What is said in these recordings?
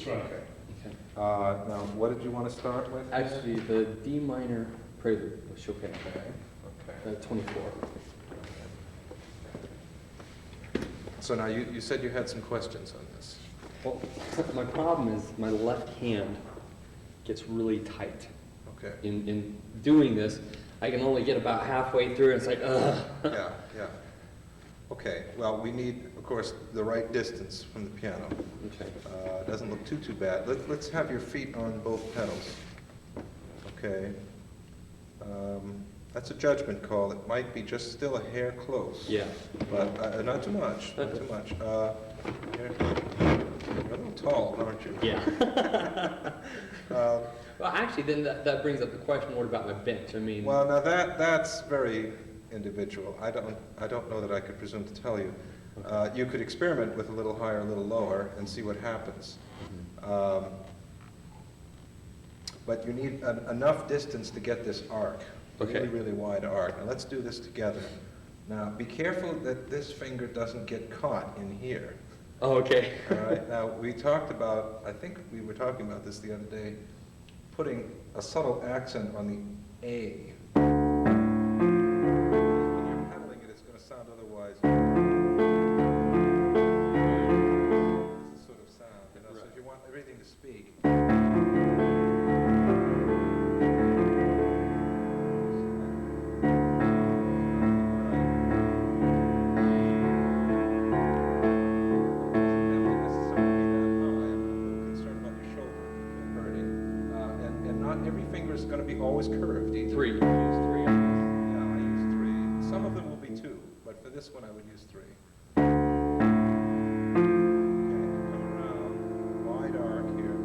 That's right. Okay. Okay. Now, what did you want to start with? Actually, the D minor Prelude of Chopin, Okay. 24. So now you said you had some questions on this. Well, my problem is my left hand gets really tight. Okay. In doing this, I can only get about halfway through, and it's like, ugh. Yeah, yeah. Okay, well, we need, of course, the right distance from the piano. Okay. It doesn't look too bad. Let's have your feet on both pedals. Okay. That's a judgment call. It might be just still a hair close. Yeah. But not too much, not too much. You're a little tall, aren't you? Yeah. Well, actually, then that brings up the question: what about my bench? I mean. Well, now that's very individual. I don't know that I could presume to tell you. Okay. You could experiment with a little higher, a little lower, and see what happens. Mm-hmm. But you need enough distance to get this arc. Okay. Really, really wide arc. Now let's do this together. Now be careful that this finger doesn't get caught in here. Oh, okay. All right. Now we talked about, I think we were talking about this the other day, putting a subtle accent on the A. When you're pedaling it, it's going to sound otherwise. This is sort of sound, you know. Right. So if you want everything to speak. Going to be always curved either. Three. You use three. Yeah, I use 3. Some of them will be 2, but for this one I would use 3. Okay, come around, wide arc here.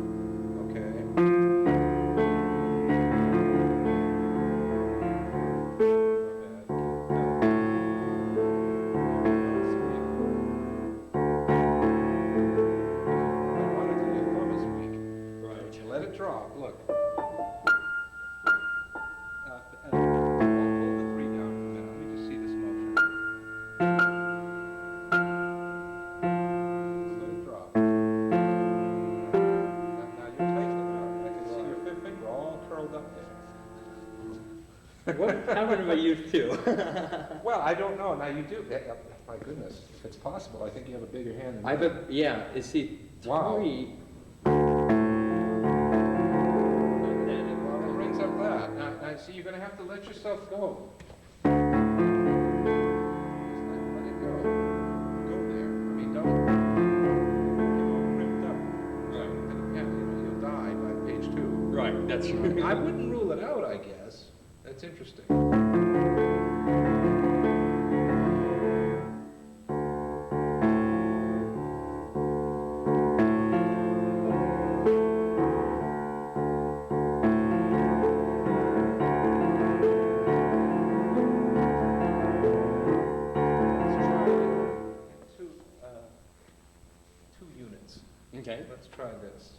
Okay. Your thumb is weak. Right. Let it drop. Look. And hold the 3 down for a minute. Let me just see this motion. Just let it drop. Now you're tightening up. I can see your 5th finger all curled up there. What happened to my youth too? Well, I don't know. Now you do. My goodness, if it's possible, I think you have a bigger hand than I me. bet. Yeah. You see, Wow. 3. Well, it brings up that. Now, see, you're going to have to let yourself go. Just let it go. Go there. I mean, don't get all crimped up. So you'll die by page 2. Right. That's true. I wouldn't rule it out, I guess. That's interesting. Okay. Let's try this.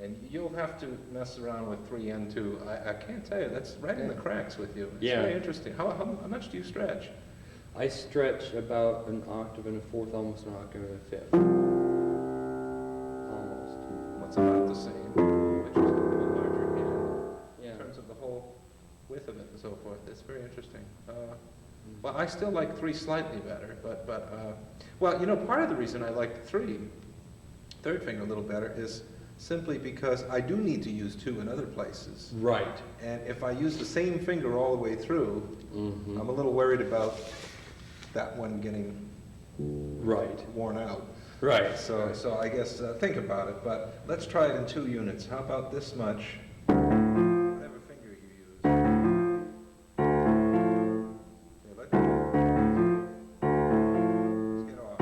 And you'll have to mess around with 3 and 2. I can't tell you, that's right in the cracks with you. It's Yeah. very interesting. How much do you stretch? I stretch about an octave and a fourth, almost an octave and a fifth. Almost. What's about the same, which is a larger hand Yeah. in terms of the whole width of it and so forth. It's very interesting. Well, I still like 3 slightly better, but well, you know, part of the reason I like the 3rd finger a little better is simply because I do need to use 2 in other places. Right. And if I use the same finger all the way through, Mm-hmm. I'm a little worried about that one getting Right. worn out. Right. So I guess think about it, but let's try it in 2 units. How about this much? Whatever finger you use. Okay, let's get off.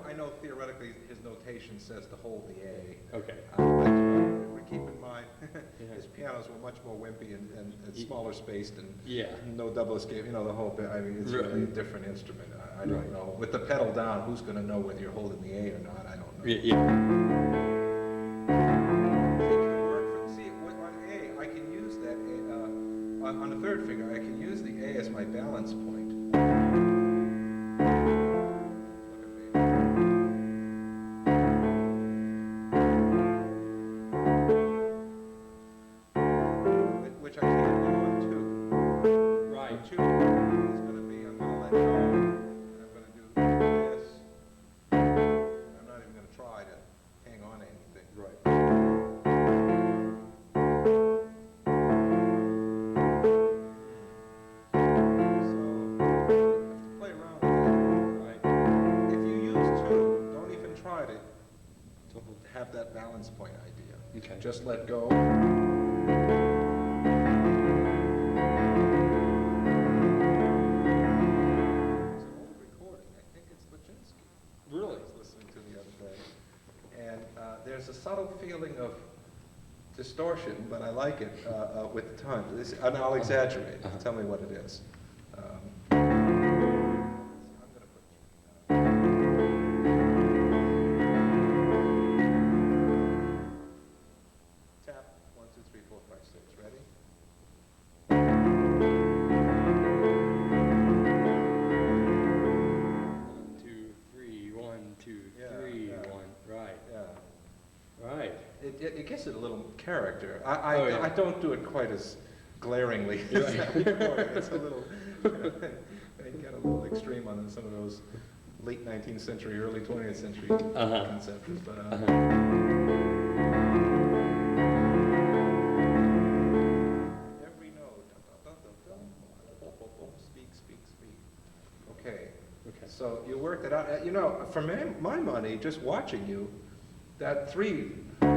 I know theoretically his notation says to hold the A. Okay. But keep in mind, Yeah. his pianos were much more wimpy and smaller spaced and Yeah. no double escape, you know, the whole bit. I mean, it's Right. really a different instrument. I don't Right. know. With the pedal down, who's going to know whether you're holding the A or not? I don't know. Yeah. See, on A, I can use that A, on the 3rd finger, I can use the A as my balance point. Look at me. have that balance point idea. Okay. Just let go. Really? I was listening to the other day. And there's a subtle feeling of distortion, but I like it with the time. And I'll exaggerate. Tell me what it is. I'm going to put tap 1, 2, 3, 4, 5, 6. Ready? 1, 2, 3, 1, 2, 3, Yeah. 1. Right. Yeah. Right. It gives it a little character. Oh, yeah. I don't do it quite as glaringly Right. as that recording. It's a little, they get a little extreme on some of those late 19th century, early 20th century conceptions. But every note, speak, speak, speak. Okay. Okay. So you worked it out. You know, for my money, just watching you, that 3 as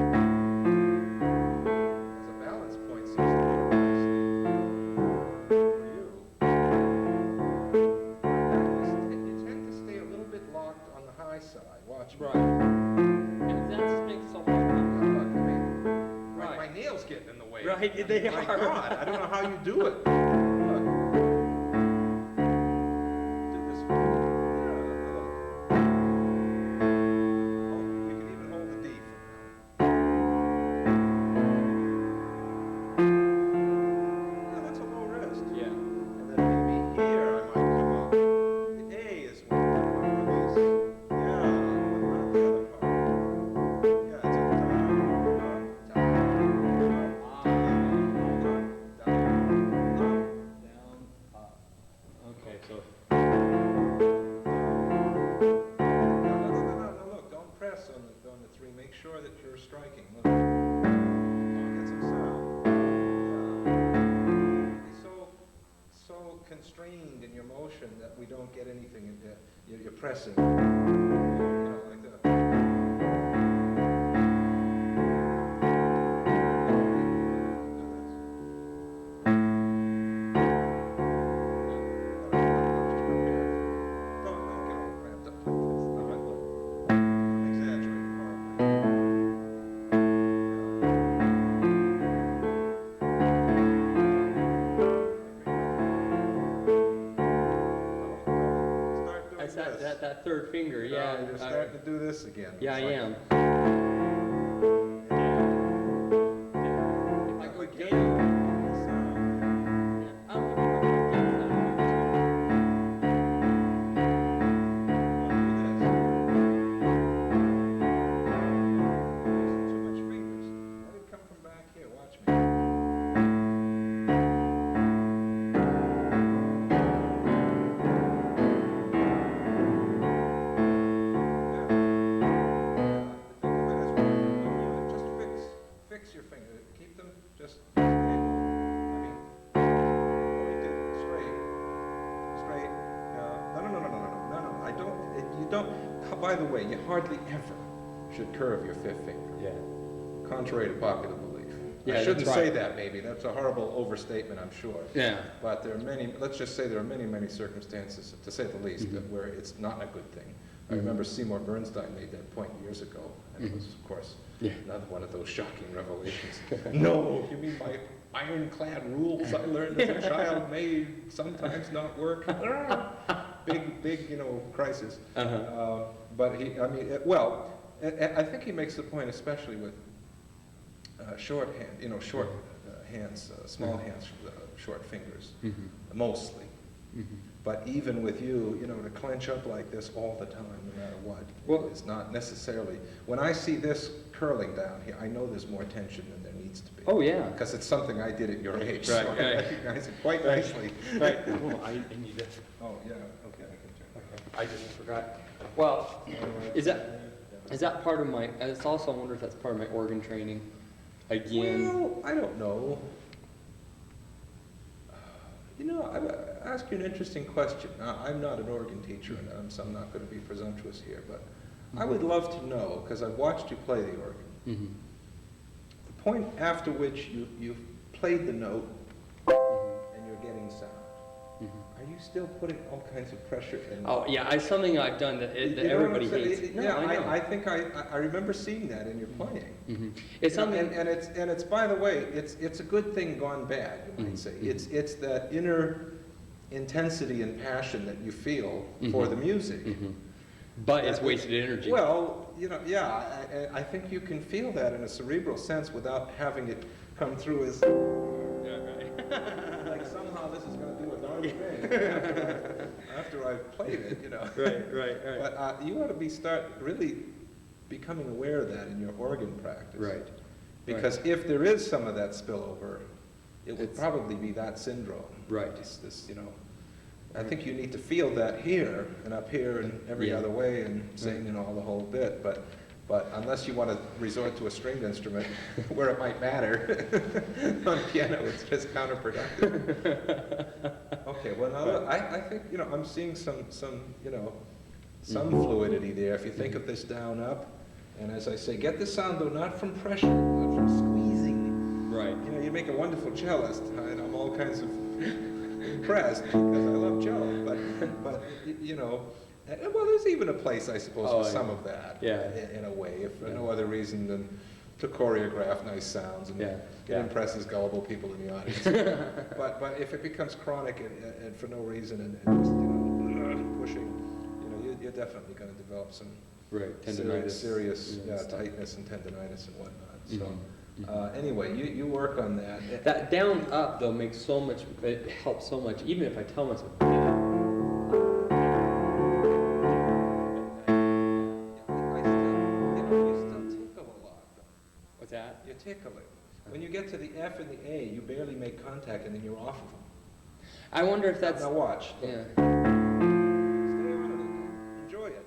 a balance point seems to be for you. You tend to stay a little bit locked on the high side. Watch me. Right. And that just makes it so hard. Look, I mean, Right. my nails getting in the way. Right, I mean, they my are. God, I don't know how you do it. Look. Do this. Yeah, look. Oh, you can even hold the D for now. Yeah, that's a low rest. Yeah. And then maybe here I might come up. The A is one release. Yeah, what about the other part? Yeah, it's a down, up, down, Down, up. Okay, so. No, look, don't press on the 3. Make sure that you're striking. Look. Get some sound. Yeah. Be so constrained in your motion that we don't get anything in there. You're pressing. You know, like that. That third finger, yeah. You're starting to do this again. Yeah, I It's like- am. If I go Get down, the sound. I'm gonna go against that. Too much fingers. Let it come from back here. Watch me. Just fix your finger. Keep them just. I mean, point it straight. Straight. No. I don't. You don't. By the way, you hardly ever should curve your 5th finger. Yeah. Contrary to popular belief. Yeah, I shouldn't that's say right. that maybe, that's a horrible overstatement, I'm sure. Yeah. But there are many, let's just say there are many circumstances, to say the least, where it's not a good thing. I remember Seymour Bernstein made that point years ago, and it was, of course, Yeah. another one of those shocking revelations. No, you mean my ironclad rules I learned as a child may sometimes not work? Big, crisis. But I think he makes the point, especially with shorthand, short hands, small hands, short fingers, mostly. But even with you, to clench up like this all the time, no matter what, is not necessarily. When I see this curling down here, I know there's more tension than there needs to be. Oh, yeah. Because it's something I did at your age, Right, so right. I recognize it quite nicely. Right. Oh, I need to. Oh, yeah, okay, I can turn that. I just forgot. Well, is that part of my? It's also, I wonder if that's part of my organ training. Again. Well, I don't know. I ask you an interesting question. Now, I'm not an organ teacher, and so I'm not going to be presumptuous here, but I would love to know, because I've watched you play the organ, Mm-hmm. the point after which you've played the note Mm-hmm. and you're getting sound. Mm-hmm. Are you still putting all kinds of pressure in? Oh yeah, it's something I've done that, You that know everybody what I'm saying? hates. No, Yeah, I know. I think I remember seeing that in your playing. Mm-hmm. It's You know, something. and it's by the way, it's a good thing gone bad, you might Mhm, say. mhm. It's that inner intensity and passion that you feel for Mhm. the music. Mm-hmm. But it's wasted energy. Well, you know, yeah, I think you can feel that in a cerebral sense without having it come through as Yeah, right. like somehow this is going to do a darn thing after I've played it, you know. Right. But you ought to start really becoming aware of that in your organ practice. Right. Because if there is some of that spillover, it would It's- probably be that syndrome. Right. This, you know, I think you need to feel that here and up here and every Yeah. other way and sing and all the whole bit. But unless you want to resort to a stringed instrument where it might matter, on piano it's just counterproductive. Okay, well now look, I think, you know, I'm seeing some you know, some fluidity there. If you think of this down up, and as I say, get the sound though not from pressure, but from squeezing. Right. You know, you make a wonderful cellist, and I'm all kinds of impressed because I love cello, but you know, well, there's even a place, I suppose, Oh, for some yeah. of that, Yeah. in a way, if for Yeah. no other reason than to choreograph nice sounds, and Yeah, it yeah. impresses gullible people in the audience. but if it becomes chronic and for no reason and just, you know, pushing, you know, you're definitely going to develop some Right. serious yeah, stuff. tightness and tendonitis and whatnot. So. Mhm, Anyway, you work on that. That down up though makes so much. It helps so much. Even if I tell myself, you know, You still tickle a lot, though. what's that? You're tickling. When you get to the F and the A, you barely make contact, and then you're off of them. I wonder if that's. Now watch. Yeah. Stay on it again. Enjoy it.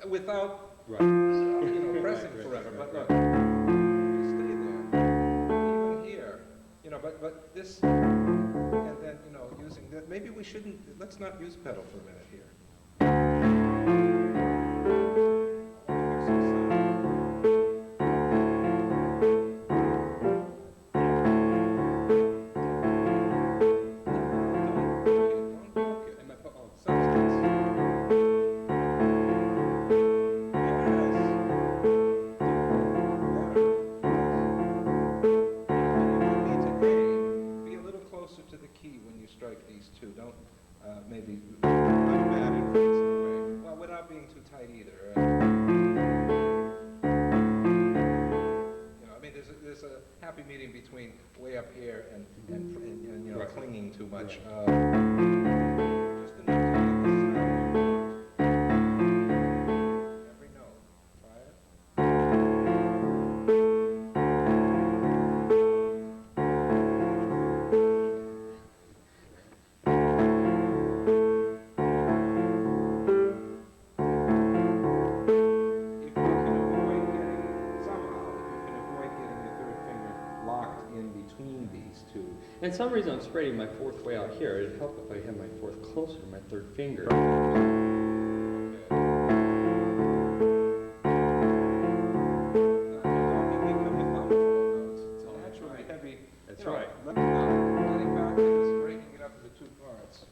Without, Right. you know, pressing Right, forever. right, But look, right. you stay there. Even here. You know, but this, and then, you know, using that. Maybe we shouldn't, let's not use pedal for a minute here. Am I put on? Be a little closer to the key when you strike these two. Don't maybe not bad influence in a way. Well, without being too tight either. You know, I mean, there's a happy medium between way up here and you know, Right. clinging too much. Right. Just enough to get the sound. Every note. Try it. If you can avoid getting, somehow, if you can avoid getting your third finger locked in between these two. And some reason I'm spreading my fourth way out here. It'd help if I had my fourth closer to my third finger. That's right. Getting back to this, breaking it up into two parts.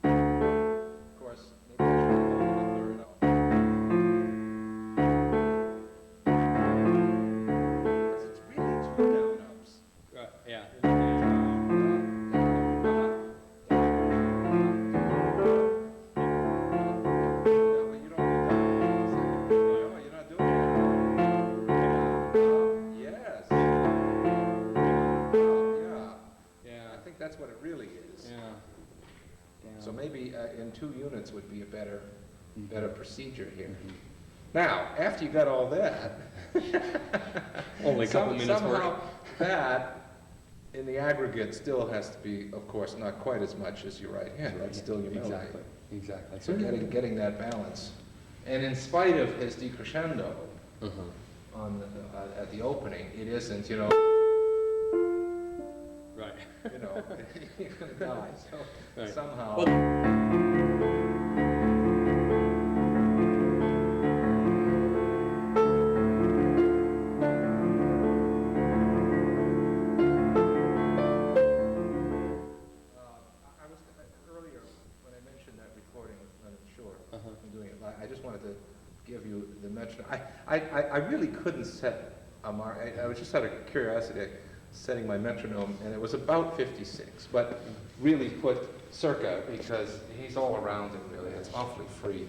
Of course, maybe I should have gone to the third out. Because it's really two down ups. Right. Yeah. That's what it really is. Yeah. So maybe in 2 units would be a better procedure here. Mhm. Now, after you got all that, Only a couple minutes somehow work. that in the aggregate still has to be, of course, not quite as much as your right hand. That's still your melody. Exactly. So getting that balance, and in spite of his decrescendo Uh-huh. on the, at the opening, it isn't, you know. Right. You know, you're gonna die. So Right. somehow. Well, give you the metronome. I really couldn't set a mark. I was just out of curiosity setting my metronome, and it was about 56, but really put circa because he's all around it really. It's awfully free.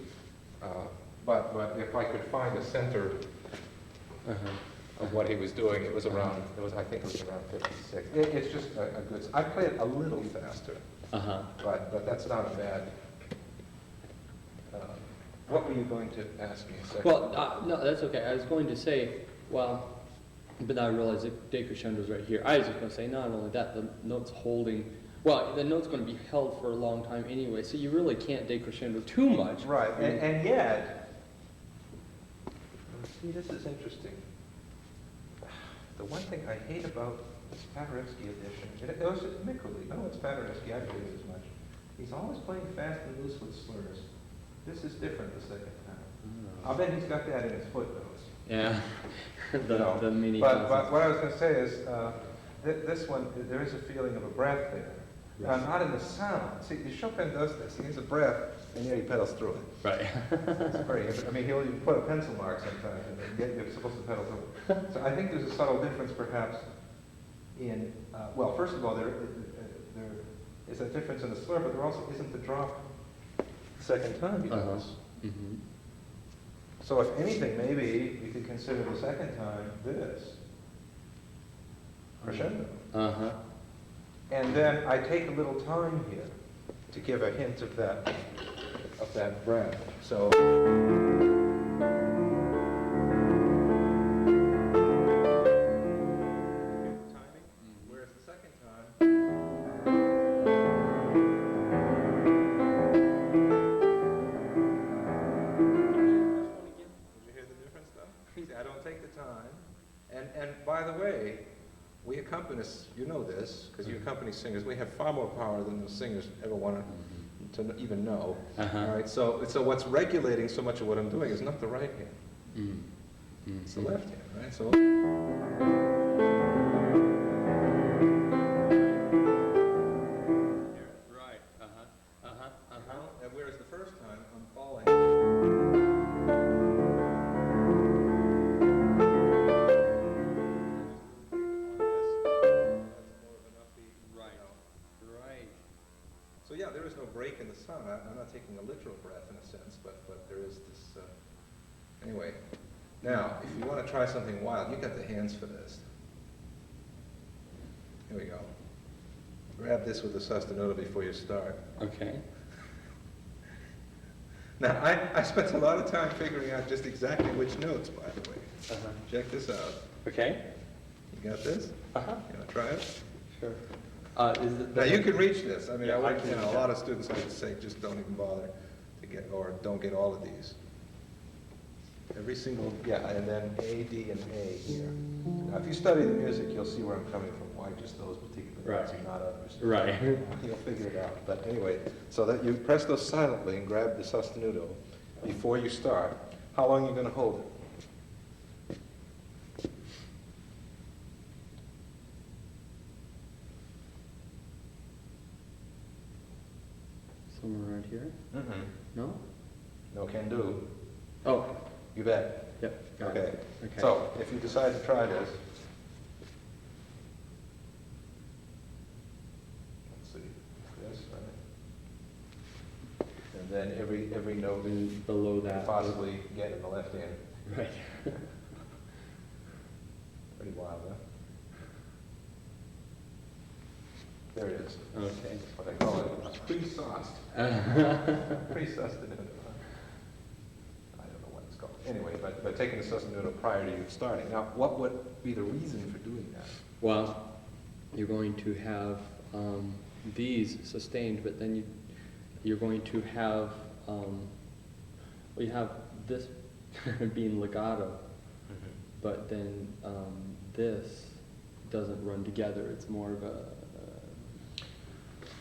But if I could find a center of what he was doing, it was around, I think it was around 56. It's just a good, I play it a little faster, but that's not a bad. What were you going to ask me a second? Well, no, that's okay. I was going to say, well, but now I realize that decrescendo's right here. I was just going to say, not only that, the note's holding, well, the note's going to be held for a long time anyway, so you really can't decrescendo too much. Right, and yet, see, this is interesting. The one thing I hate about this Paderewski edition, it was Mikuly, no, it's Paderewski, I believe as much. He's always playing fast and loose with slurs. This is different the second time. I'll bet he's got that in his footnotes. Yeah, the mini. But what I was going to say is, this one, there is a feeling of a breath there. Right. Not in the sound. See, Chopin does this. He has a breath, and yet he pedals through it. Right. It's very interesting. I mean, he'll even put a pencil mark sometimes, and yet you're supposed to pedal through it. So I think there's a subtle difference, perhaps, in, well, first of all, there is a difference in the slur, but there also isn't the drop the second time he does. So if anything, maybe you could consider the second time this. Crescendo. And then I take a little time here to give a hint of that breath. So timing, whereas the second time. Did you hear the difference though? See, I don't take the time. And by the way, we accompanists, you know this, because you accompany singers, we have far more power than the singers ever want to even know. All right, so what's regulating so much of what I'm doing is not the right hand. It's the left hand, right? So. Right, and whereas the first time, I'm falling. So yeah, there is no break in the sound. I'm not taking a literal breath in a sense, but there is this. Anyway, now if you want to try something wild, you got the hands for this. Here we go. Grab this with the sostenuto before you start. Okay. Now I spent a lot of time figuring out just exactly which notes, by the way. Check this out. Okay. You got this? You want to try it? Sure. Is it Now you can reach this. I mean, Yeah, I can, a lot of students I would say just don't even bother to get, or don't get all of these. Every single, yeah, and then A, D, and A here. Now, if you study the music, you'll see where I'm coming from. Why just those particular notes and not others? Right. You'll figure it out. But anyway, so that you press those silently and grab the sostenuto before you start. How long are you going to hold it? somewhere around here? No? No can do. Oh, You bet. yep. Got Okay. it. Okay. So if you decide to try this, let's see, this, right? And then every note And below you that. possibly get in the left hand. Right. Pretty wild, huh? There it is. Okay. What I call it, pre-sauced. Pre-sostenuto. I don't know what it's called. Anyway, but taking the sostenuto prior to you starting. Now, what would be the reason for doing that? Well, you're going to have these sustained, but then you're going to have you have this being legato, but then this doesn't run together. It's more of a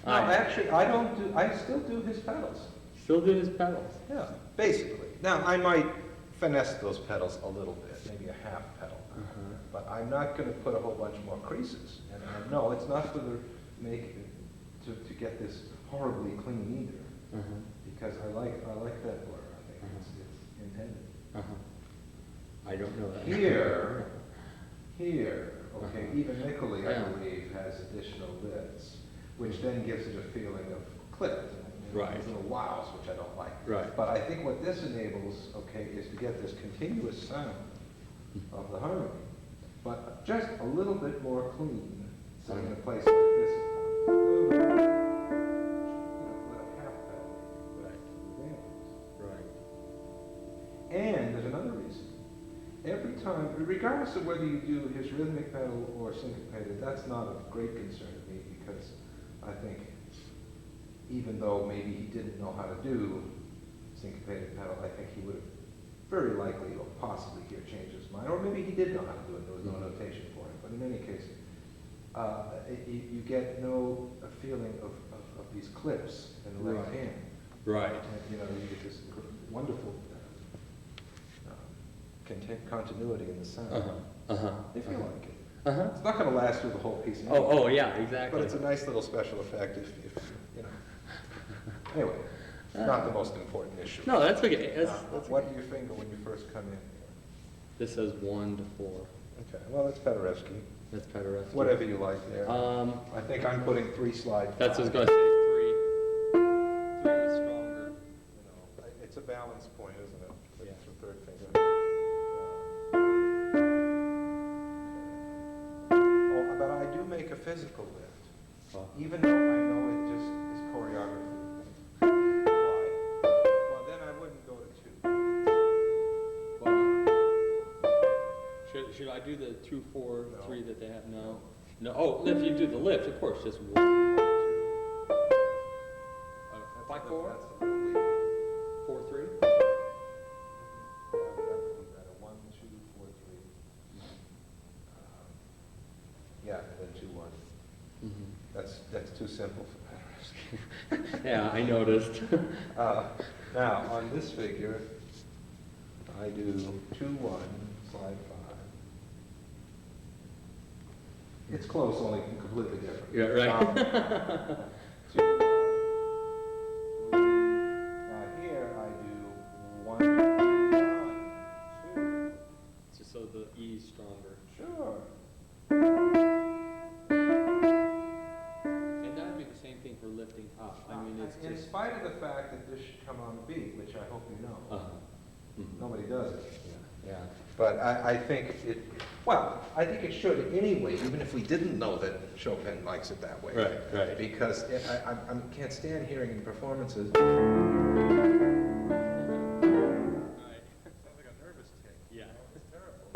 No, actually, I still do his pedals. Still do his pedals. Yeah, basically. Now, I might finesse those pedals a little bit, maybe a half pedal. But I'm not going to put a whole bunch more creases. And no, it's not for to get this horribly clean either. Because I like that blur. I think it's intended. I don't know that. Here, okay, even Niccoli, I Yeah. believe, has additional lifts, which then gives it a feeling of clipped. Right. These little wows, which I don't like. Right. But I think what this enables, okay, is to get this continuous sound of the harmony, but just a little bit more clean, so in a place like this, you know, let a half pedal. Right. Right. And there's another reason. Every time, regardless of whether you do his rhythmic pedal or syncopated, that's not of great concern to me, because I think even though maybe he didn't know how to do syncopated pedal, I think he would have very likely or possibly here changed his mind, or maybe he did know how to do it, there was no notation for it. But in any case, you get no feeling of these clips in the left Right. hand. Right. And, you know, you get this wonderful continuity in the sound. If you like it. It's not going to last through the whole piece. Oh, yeah, exactly. But it's a nice little special effect if you know. Anyway, not the most important issue. No, that's okay. What do you finger when you first come in? This says 1 to 4. Okay, well, that's Paderewski. That's Paderewski. Whatever you like there. I think I'm putting 3 slide. That's what I was going to say, 3. 3 is stronger. You know, it's a balance point, isn't it? Yeah. It's the third finger. But I do make a physical lift, even though I know it just is choreography. Why? Well, then I wouldn't go to 2. Should I do the 2, 4, No. 3 that they have? No. No. Oh, if you do the lift, of course, just 1. 5, 4. That's a little weak. 4, 3. That would be better. 1, 2, 4, 3. Yeah, and then 2, 1. That's too simple for Paderewski. Yeah, I noticed. Now, on this figure, I do 2, 1, slide 5. It's close, only completely different. Yeah, right. 2, 1. Now here I do 1, 2, 1, 2. Just so the E is stronger. Sure. And that would be the same thing for lifting up. I mean, it's In just. spite of the fact that this should come on the beat, which I hope you know. Mhm. Nobody does it. Yeah. But I think it, well, I think it should anyway, even if we didn't know that Chopin likes it that way. Right. Because I can't stand hearing in performances. Right. Sounds like a nervous tick. Yeah. It's terrible.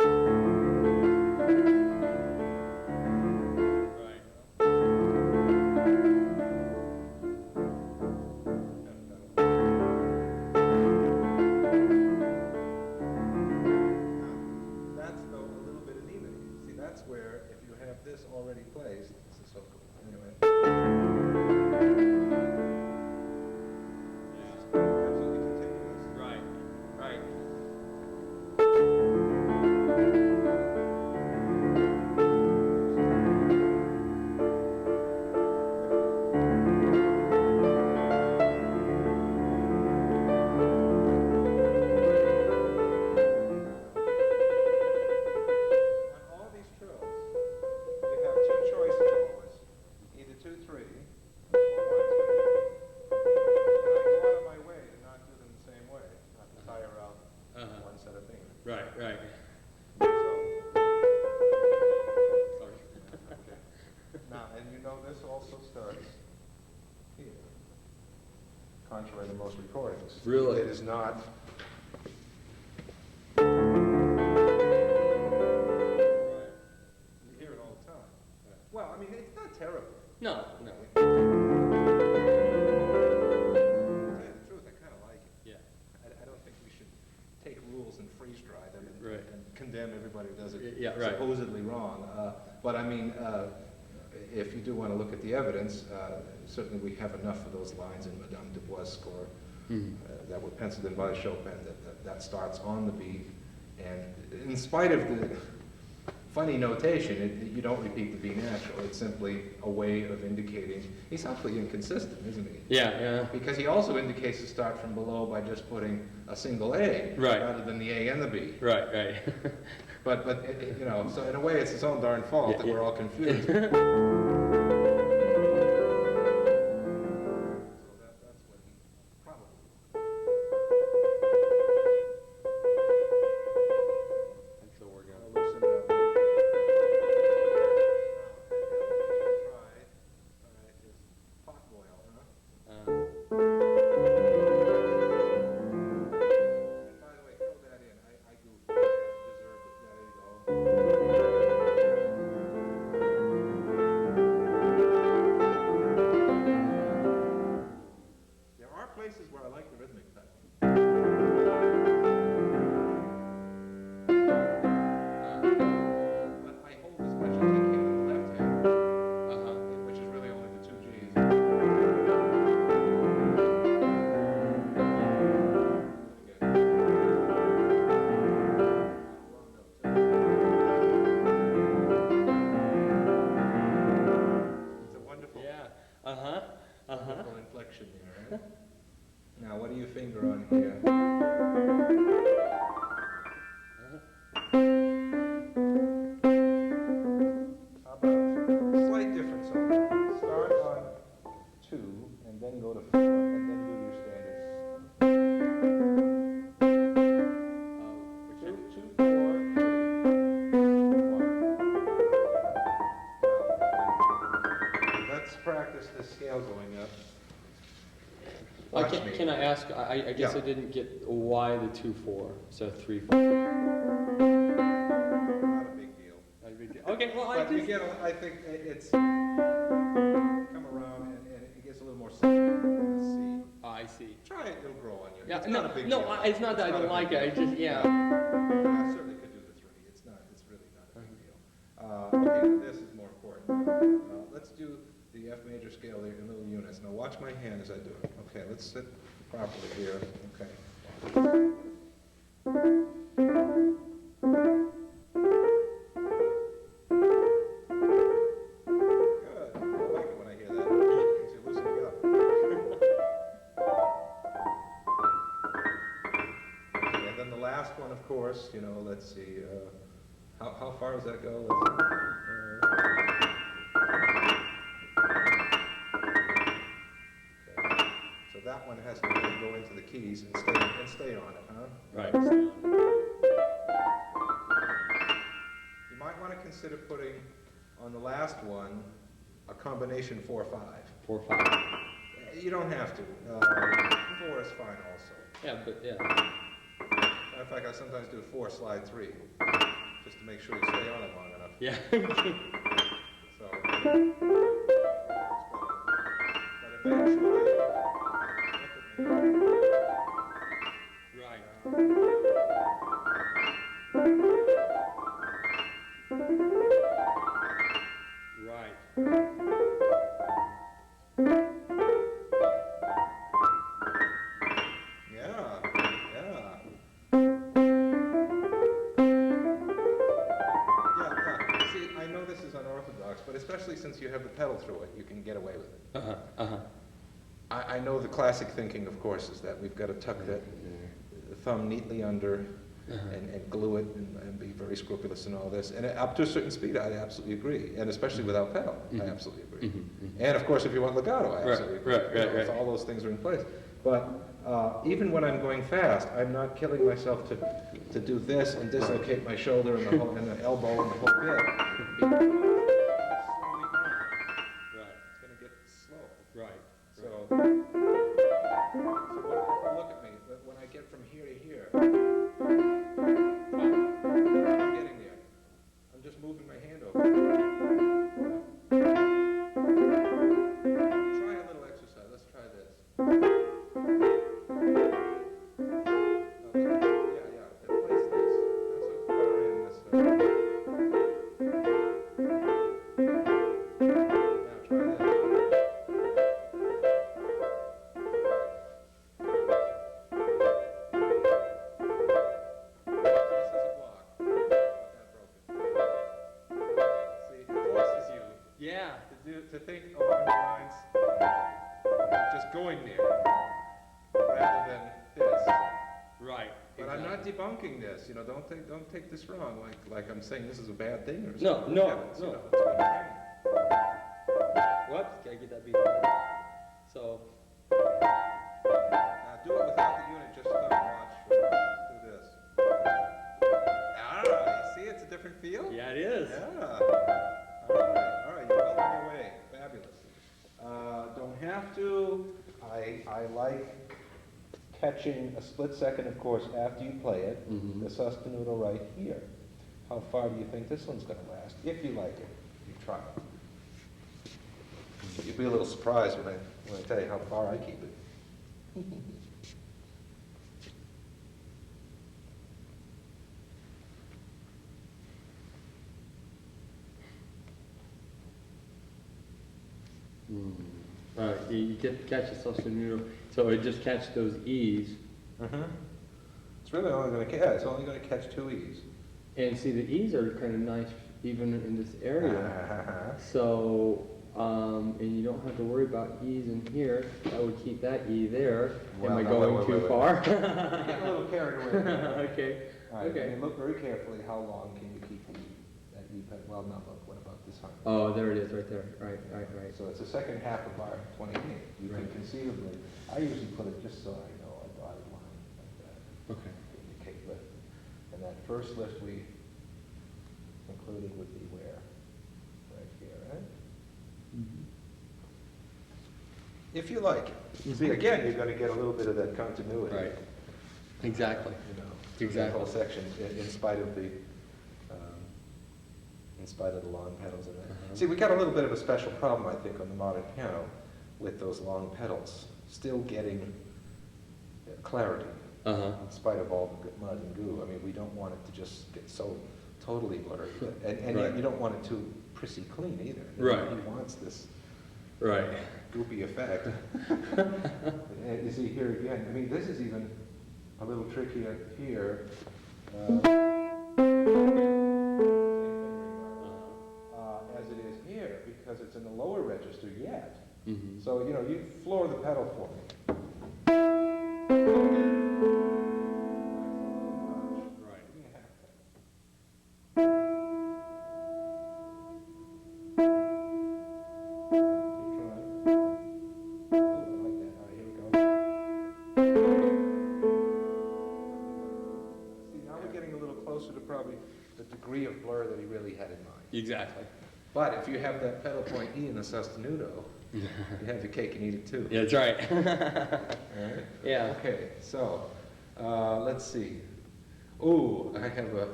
Right. That's though a little bit anemic. See, that's where if you have this already placed, this is so cool. Anyway. Absolutely continuous. Right. Right. On all these trills, you have 2 choices always, either 2, 3, or 1, 2. And I go out of my way to not do them the same way, not to tire out one set of fingers. Right. Right. So, Sorry. okay. Now, and you know this also starts here, contrary to most recordings. Really? It is not. You hear it all the time. Well, I mean, it's not terrible. No. To tell you the truth, I kind of like it. Yeah. I don't think we should take rules and freeze dry them and, Right. and condemn everybody who does it Yeah, right. supposedly wrong. But I mean, if you do want to look at the evidence, certainly we have enough of those lines in Madame Dubois' score that were penciled in by Chopin that starts on the beat. And in spite of the funny notation. You don't repeat the B natural. It's simply a way of indicating. He's awfully inconsistent, isn't he? Yeah, yeah. Because he also indicates to start from below by just putting a single A Right. rather than the A and the B. Right, right. But you know, so in a way, it's his own darn fault that we're all confused. So that's what he probably. And so we're I'll gonna. loosen it up. Now, the other thing you can try, is pot boil, huh? And by the way, throw that in. I goofed. I deserved it. There you go. There are places where I like the rhythmic pedal. But I hold as much as I can in the left hand, which is really only the two Gs. It's a wonderful, Yeah. wonderful inflection there, right? Now, what do you finger on here? How about slight difference on it? Start on 2 and then go to 4 and then do your standard. 2, 2, 4, 3, 1. Let's practice the scale going up. Watch me. Can I ask, I guess Yeah. I didn't get why the 2-4, so 3-4. Not a big deal. Okay, well, But you get, I think it's come around and it gets a little more simple than the C. Oh, I see. Try it, it'll grow on you. Yeah, It's no, not a big no, deal. it's not that I It's don't not a like big it, I deal. just, yeah. I certainly could do the 3. It's really not a big deal. Okay, now this is more important. Let's do the F major scale there in little units. Now watch my hand as I do it. Okay, let's sit properly here. Okay. Good. I like it when I hear that. Makes you loosen me up. Okay, and then the last one, of course, you know, let's see, how far does that go? Okay. So that one has to really go into the keys and stay on it, huh? Right. You might want to consider putting on the last one a combination 4-5. 4-5. You don't have to. 4 is fine also. Yeah, but yeah. In fact, I sometimes do 4 slide 3, just to make sure you stay on it long enough. Yeah. So, but eventually, Right. Right. yeah. See, I know this is unorthodox, but especially since you have the pedal through it, you can get away with it. I know the classic thinking, of course, is that we've got to tuck the thumb neatly under and glue it and be very scrupulous and all this. And up to a certain speed, I absolutely agree. And especially without pedal, I absolutely agree. And of course, if you want legato, I absolutely agree. Right. If all those things are in place. But even when I'm going fast, I'm not killing myself to do this and dislocate my shoulder and the elbow and the whole bit. Because it's slowly down. Right. It's going to get slow. Right. So look at me. When I get from here to here, I'm getting there. I'm just moving my hand over. Try a little exercise. Let's try this. Okay. Yeah. Place this. That's what we're in this. think of harmony lines just going there rather than this. Right. But I'm not debunking this, you know, don't take this wrong, like I'm saying this is a bad thing or No, something. no, Heavens, you no. know, it's good training. Whoops, gotta get that beat. So, Now do it without the unit, just start, watch. Do this. Ah, you see, it's a different feel? yeah, it is. Yeah. All right, you're well on your way. Fabulous. Don't have to. I like catching a split second, of course, after you play it. Mhm. The sostenuto right here. How far do you think this one's going to last? If you like it, you try it. You'll be a little surprised when I tell you how far I keep it. You get catch a sostenuto, so it just catch those E's. It's really only going to catch. It's only going to catch two E's. And see, the E's are kind of nice even in this area. So, and you don't have to worry about E's in here. I would keep that E there. Well, Am I no, going wait, too wait. far? You're getting a little carried away. Okay. All right, Okay. I mean, look very carefully. How long can you keep that E pedal? Well, no, look, what about this harmony? Oh, there it is, right there. Right. So it's the second half of our 28. You can Right. conceivably, I usually put it just so I know a dotted line like that. Okay. To indicate lift. And that first lift we included would be where? Right here, right? If you like it. See, again, you're going to get a little bit of that continuity. Right. Exactly. You know, through that Exactly. whole section, in spite of the, long pedals in there. See, we got a little bit of a special problem, I think, on the modern piano with those long pedals, still getting clarity in spite of all the mud and goo. I mean, we don't want it to just get so totally blurry, and Right. you don't want it too prissy clean either. Right. He wants this Right. goopy effect. And you see here again, I mean, this is even a little trickier here. As it is here, because it's in the lower register yet. So, you know, you floor the pedal for me. Right. Give me a half pedal. Keep trying. Oh, I like that. All right, here we go. See, now we're getting a little closer to probably the degree of blur that he really had in mind. Exactly. But if you have that pedal point E in the sostenuto, you have the cake and eat it too. Yeah, that's right. All right? Yeah. Okay, so, let's see. Oh, I have a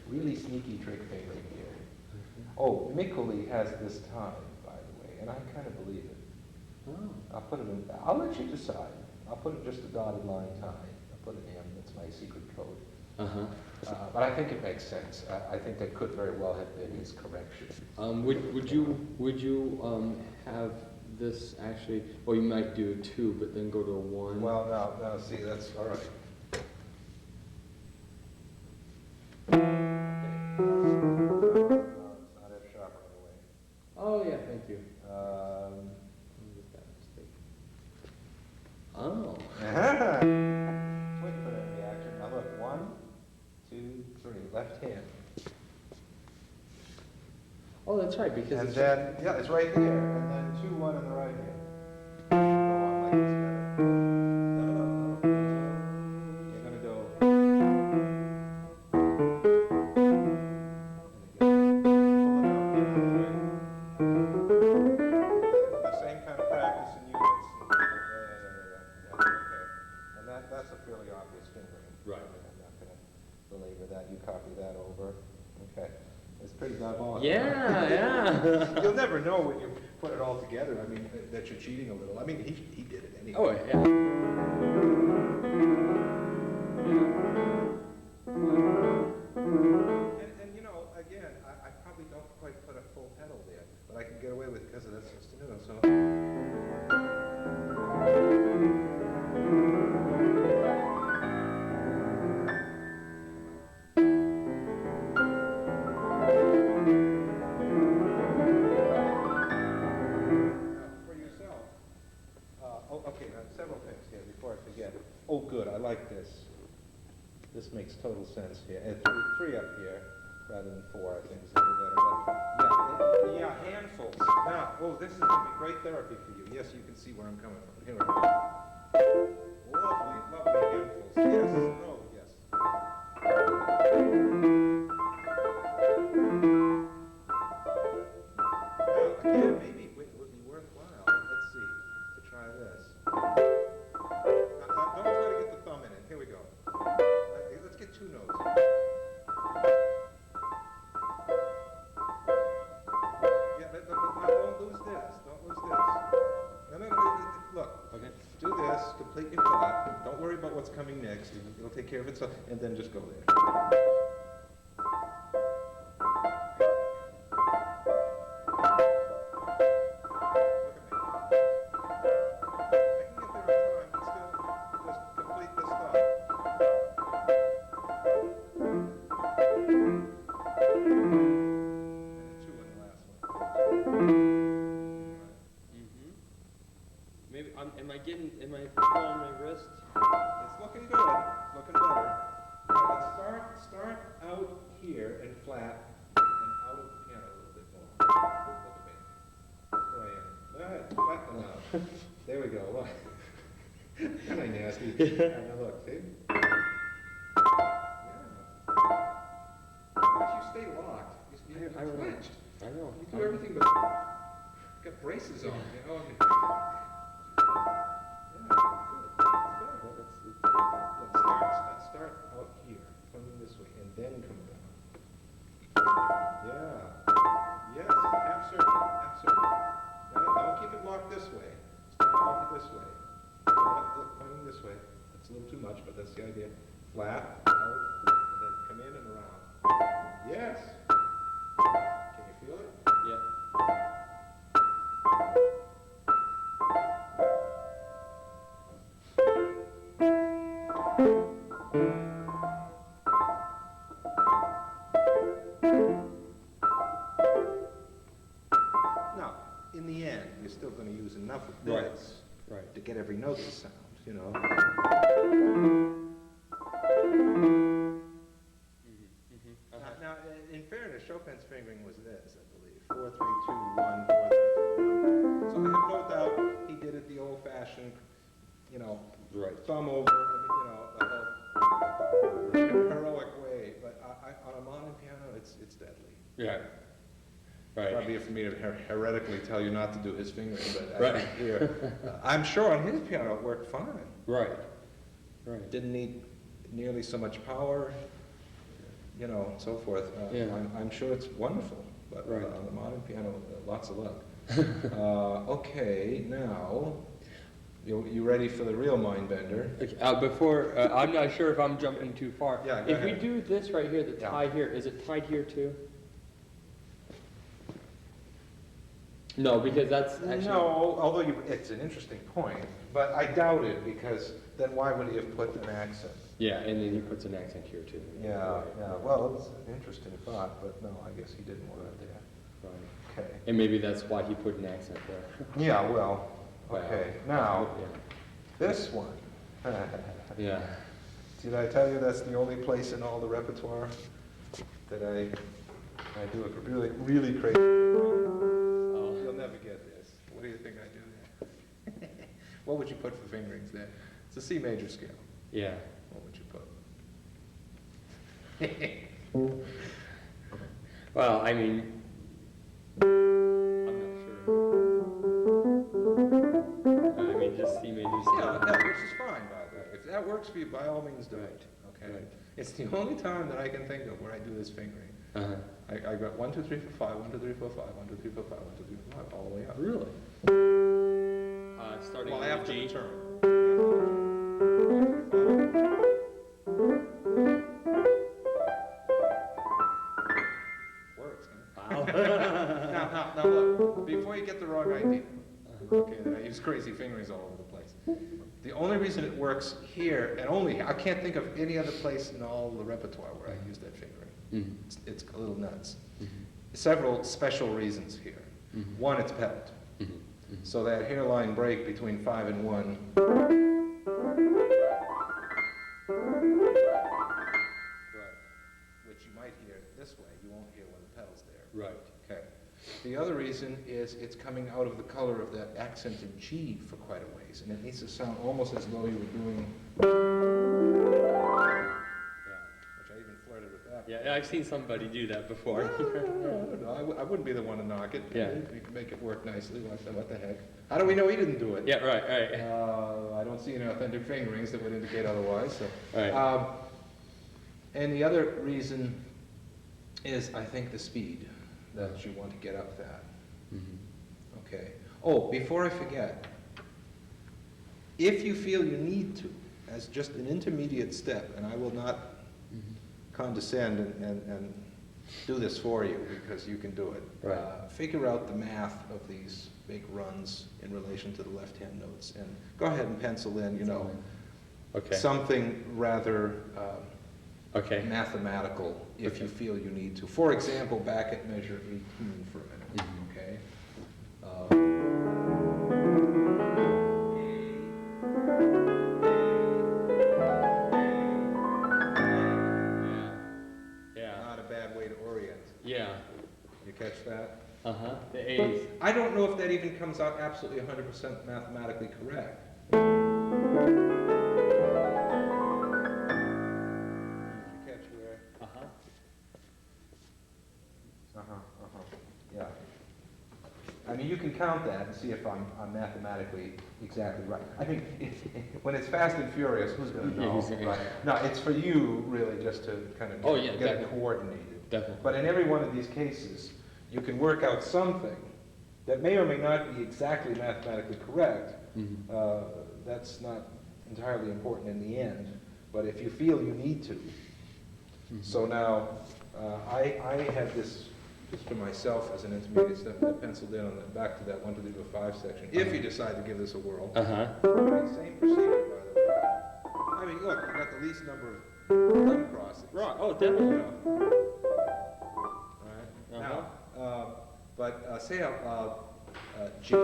really sneaky trick fingering here. Oh, Mikuli has this time, by the way, and I kind of believe it. Oh. I'll let you decide. I'll put it just a dotted line time. I'll put an M, that's my secret code. But I think it makes sense. I think that could very well have been his correction. Would you have this actually? Well, you might do 2, but then go to a 1. Well, now, see, that's all right. Okay. It's not F sharp right away. Oh yeah, thank you. Um, Let me get that mistake. Oh. Wait for that reaction. Now look, 1, 2, 3, left hand. Oh, that's right, because And it's then, yeah, it's right there. And then 2, 1 in the right hand. Go on like this better. No. You're going to go. And again, pull it out the other way. The same kind of practice in units. Yeah, okay. And that's a fairly obvious fingering. Right. I'm not going to belabor that. You copy that over. Okay. It's pretty diabolical. yeah. You'll never know when you put it all together. I mean, that you're cheating a little. I mean, he did it anyway. Oh yeah. And you know, again, I probably don't quite put a full pedal there, but I can get away with it because of that sostenuto. So. this makes total sense here. And three up here rather than four, I think is a little better. But yeah, handfuls. Now, oh, this is going to be great therapy for you. Yes, you can see where I'm coming from. Here we go. Lovely, lovely handfuls. Yes, no, yes. Now, again, maybe it would be worthwhile, let's see, to try this. Now, don't try to get the thumb in it. Here we go. Let's get two notes. Yeah, but don't lose this. Don't lose this. No, look. Okay. Do this, complete your thought. Don't worry about what's coming next. It'll take care of itself, and then just go there. Am I on my wrist? It's looking good. It's looking better. Now let's start out here and flat and out of the piano a little bit more. Look at me. There I am. Go ahead. Flatten out. There we go. Look. Kind of nasty. Now look, see? Yeah. But you stay locked. You're clenched. I know. You do everything but got braces on. You know? Let's start out here, coming this way, and then come down. Yeah. Yes, half circle, half circle. No, don't keep it locked this way. Start out this way. Look, pointing this way. That's a little too much, but that's the idea. Flat, out, and then come in and around. Yes. Can you feel it? Yeah. Now, in the end, you're still going to use enough of Right. this Right. to get every note to sound, you know. Now, in fairness, Chopin's fingering was this, I believe. 4, 3, 2, 1, 4, 3, 2, 1. So I have no doubt he did it the old-fashioned, you know, Right. thumb over, you know, the whole heroic way. But on a modern piano, it's deadly. Yeah. Right. Probably for me to heretically tell you not to do his fingering, but Right. I think here, I'm sure on his piano it worked fine. Right. Right. Didn't need nearly so much power, you know, and so forth. Yeah. I'm sure it's wonderful, but Right. on the modern piano, lots of luck. Okay, now, you ready for the real mind bender? Okay, before, I'm not sure if I'm jumping too far. Yeah, go If we ahead. do this right here, the Yeah. tie here, is it tied here too? No, because that's actually. No, although it's an interesting point, but I doubt it, because then why would he have put an accent? Yeah, and then he puts an accent here too. Yeah, well, it's an interesting thought, but no, I guess he didn't want it there. Right. Okay. And maybe that's why he put an accent there. Yeah, well, Wow. okay. Now, Yeah. this one. Yeah. Did I tell you that's the only place in all the repertoire that I do a really, really crazy? Oh. You'll never get this. What do you think I do there? What would you put for fingerings there? It's a C major scale. Yeah. What would you put? Well, I mean, I'm not sure. I mean, just C major Yeah, scale. no, which is fine, by the way. If that works for you, by all means do it. Okay. Right. It's the only time that I can think of where I do this fingering. Uh-huh. I got 1, 2, 3, 4, 5, 1, 2, 3, 4, 5, 1, 2, 3, 4, 5, 1, 2, 3, 4, 5, all the way up. Really? Starting Well, with after G. the turn. Works, huh? Wow. Now look, before you get the wrong idea, okay, that I use crazy fingerings all over the place. The only reason it works here, and only, I can't think of any other place in all the repertoire where I use that fingering. Mhm. It's a little nuts. Mhm. Several special reasons here. Mhm. One, it's pelt. Mhm. Mhm. So that hairline break between 5 and 1. might hear it this way. You won't hear when the pedal's there. Right. Okay. The other reason is it's coming out of the color of that accented G for quite a ways, and it needs to sound almost as though you were doing, which I even flirted with that. Yeah, I've seen somebody do that before. No, I wouldn't be the one to knock it. Yeah. You can make it work nicely. What the heck? How do we know he didn't do it? Yeah, right. I don't see any authentic fingerings that would indicate otherwise. So. Right. And the other reason is, I think, the speed that you want to get up that. Mm-hmm. Okay. Oh, before I forget, if you feel you need to, as just an intermediate step, and I will not condescend and do this for you because you can do it. Right. Figure out the math of these big runs in relation to the left-hand notes, and go ahead and pencil in, you know, Okay. something rather Okay. mathematical if Okay. you feel you need to. For example, back at measure 18 for a minute, Mhm. okay? Yeah. Not a bad way to orient. Yeah. You catch that? Uh-huh. The A's. I don't know if that even comes out absolutely 100% mathematically correct. You catch where? Uh-huh. Yeah. I mean, you can count that and see if I'm mathematically exactly right. I think when it's fast and furious, who's going to Yeah, know? who's gonna- Right? No, it's for you really just to kind of Oh, yeah, get it definitely. coordinated. Definitely. But in every one of these cases, you can work out something that may or may not be exactly mathematically correct. Mhm. That's not entirely important in the end, but if you feel you need to. Mhm. So now, I have this just for myself as an intermediate step that I penciled in on the back to that 1, 2, 3, 4, 5 section, if you decide to give this a whirl. Uh-huh. Same procedure, by the way. I mean, look, you got the least number of line crossings. Right. Oh, You definitely. know. All right. Now, but say out loud, G, E,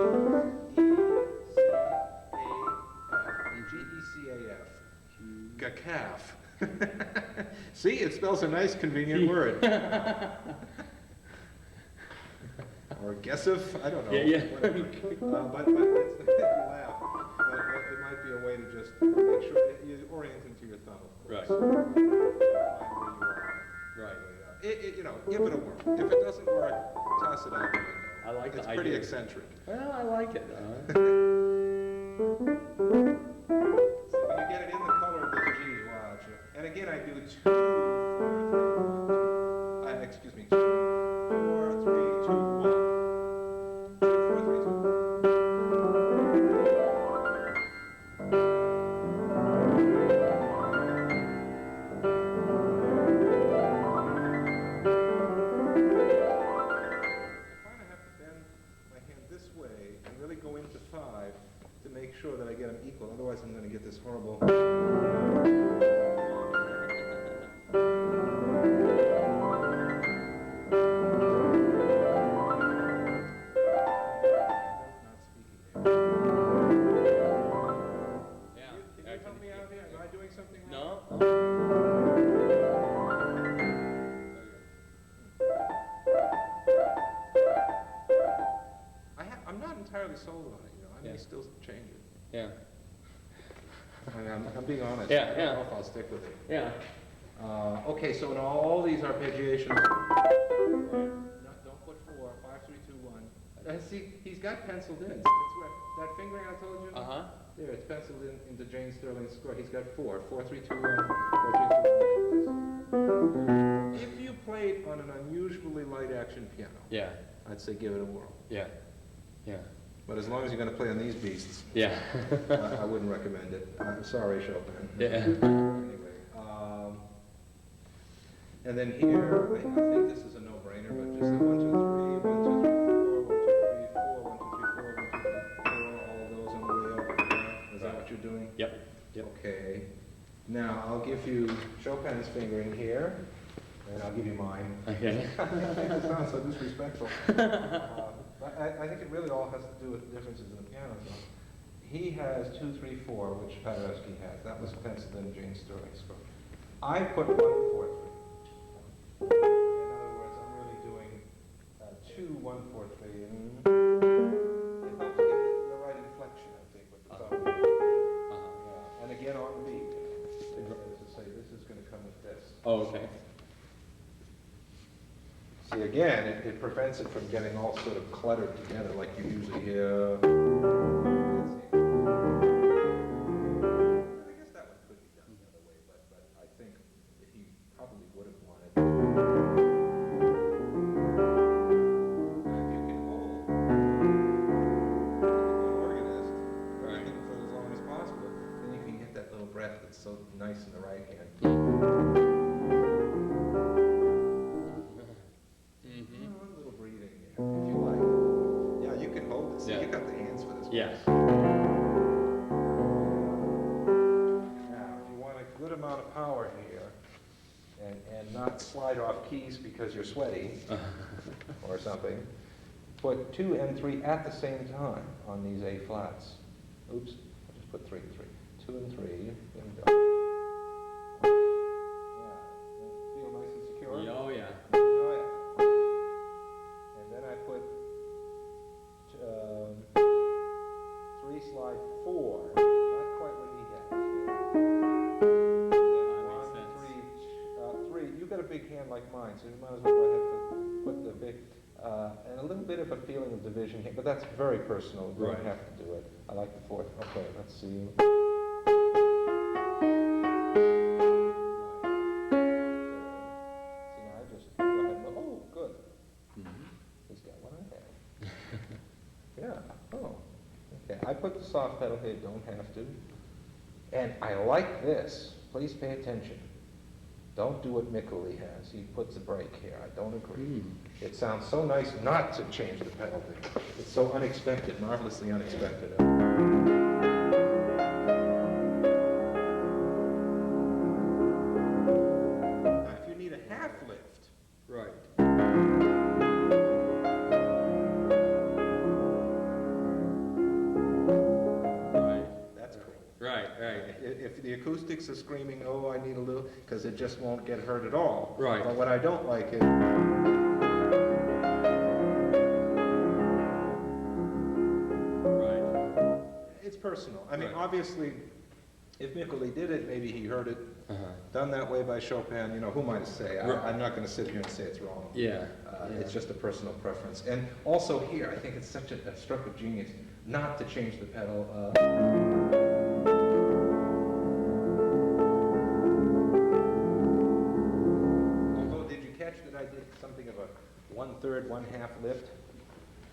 C, A, F. G, E, C, A, F. Gacaf. See, it spells a nice, convenient word. Or guessif, I don't know. Yeah. Whatever. But it's, you laugh. But it might be a way to just make sure that you orient into your thumb, of course. Right. Find where you are. Right. You know, give it a whirl. If it doesn't work, toss it out the window. I like the It's pretty idea. eccentric. Well, I like it. See, when you get it in the color of this G, watch. And again, I do 2, 4, 3, 1. Excuse me, 2, 4, 3, 2, 1. 2, 4, 3, 2, 1. I kind of have to bend my hand this way and really go into 5 to make sure that I get them equal. Otherwise, I'm going to get this horrible. Not speaking there. Yeah. Can you help me out here? Am I doing something wrong? No. I'm not entirely sold on it, you know. I may Yeah. still change it. Yeah. I'm being honest. Yeah, I don't yeah. know if I'll stick with it. Yeah. Okay, so in all these arpeggiations, don't put 4, 5, 3, 2, 1. See, he's got penciled in. That's where, that fingering I told you? Uh-huh. There, it's penciled in into Jane Sterling's score. He's got 4, 4, 3, 2, 1, 4, 3, 2, 1. If you played on an unusually light action piano, Yeah. I'd say give it a whirl. Yeah. Yeah. But as long as you're going to play on these beasts, Yeah. I wouldn't recommend it. I'm sorry, Chopin. Yeah. Anyway, and then here, I think this is a no-brainer, but just a 1, 2, 3, 1, 2, 3, 4, 1, 2, 3, 4, 1, 2, 3, 4, 1, 2, 3, 4, all of those on the way up. Is that what you're doing? Yep. Yep. Okay. Now, I'll give you Chopin's fingering here, and I'll give you mine. Okay. It sounds so disrespectful. But I think it really all has to do with the differences in the piano tone. He has 2, 3, 4, which Paderewski has. That was penciled in Jane Sterling's score. I put 1, 4, 3. 1, 4, 3. It helps get the right inflection, I think, with the thumb. Yeah. And again on the beat. As to say, this is going to come with this. Oh, okay. See, again, it prevents it from getting all sort of cluttered together like you usually hear. I guess that one could be done the other way, but I think that he probably would have wanted. If you can hold the organist Right. for as long as possible, then you can get that little breath that's so nice in the right hand. A little breathing here, if you like. Yeah, you can hold it. See, Yeah. you got the hands for this. Yes. Now, if you want a good amount of power here, and not slide off keys because you're sweaty or something, put 2 and 3 at the same time on these A flats. Oops, I just put 3 and 3. 2 and 3. There we go. Yeah, feel nice and secure? Oh, yeah. Oh, yeah. And then I put 3 slide 4, not quite what he has here. That makes sense. 3. You've got a big hand like mine, so you might as well go ahead and put the big, and a little bit of a feeling of division here, but that's very personal. You Right. don't have to do it. I like the 4th. Okay, let's see. See, now I just go ahead and look. Oh, good. He's got what I had. Yeah, oh. Okay, I put the soft pedal here, don't have to. And I like this. Please pay attention. Don't do what Mickley has. He puts a break here. I don't agree. It sounds so nice not to change the pedal there. It's so unexpected, marvelously unexpected. Now, if you need a half lift, Right. Right. that's cool. Right, right. If the acoustics are screaming, oh, I need a little, because it just won't get heard at all. Right. But what I don't like is, Right. it's personal. I mean, Right. obviously, if Mickley did it, maybe he heard it done that way by Chopin. You know, who am I to say? Right. I'm not going to sit here and say it's wrong. Yeah. It's just a personal preference. And also here, I think it's such a stroke of genius not to change the pedal. Although, did you catch that I did something of a 1/3, 1/2 lift?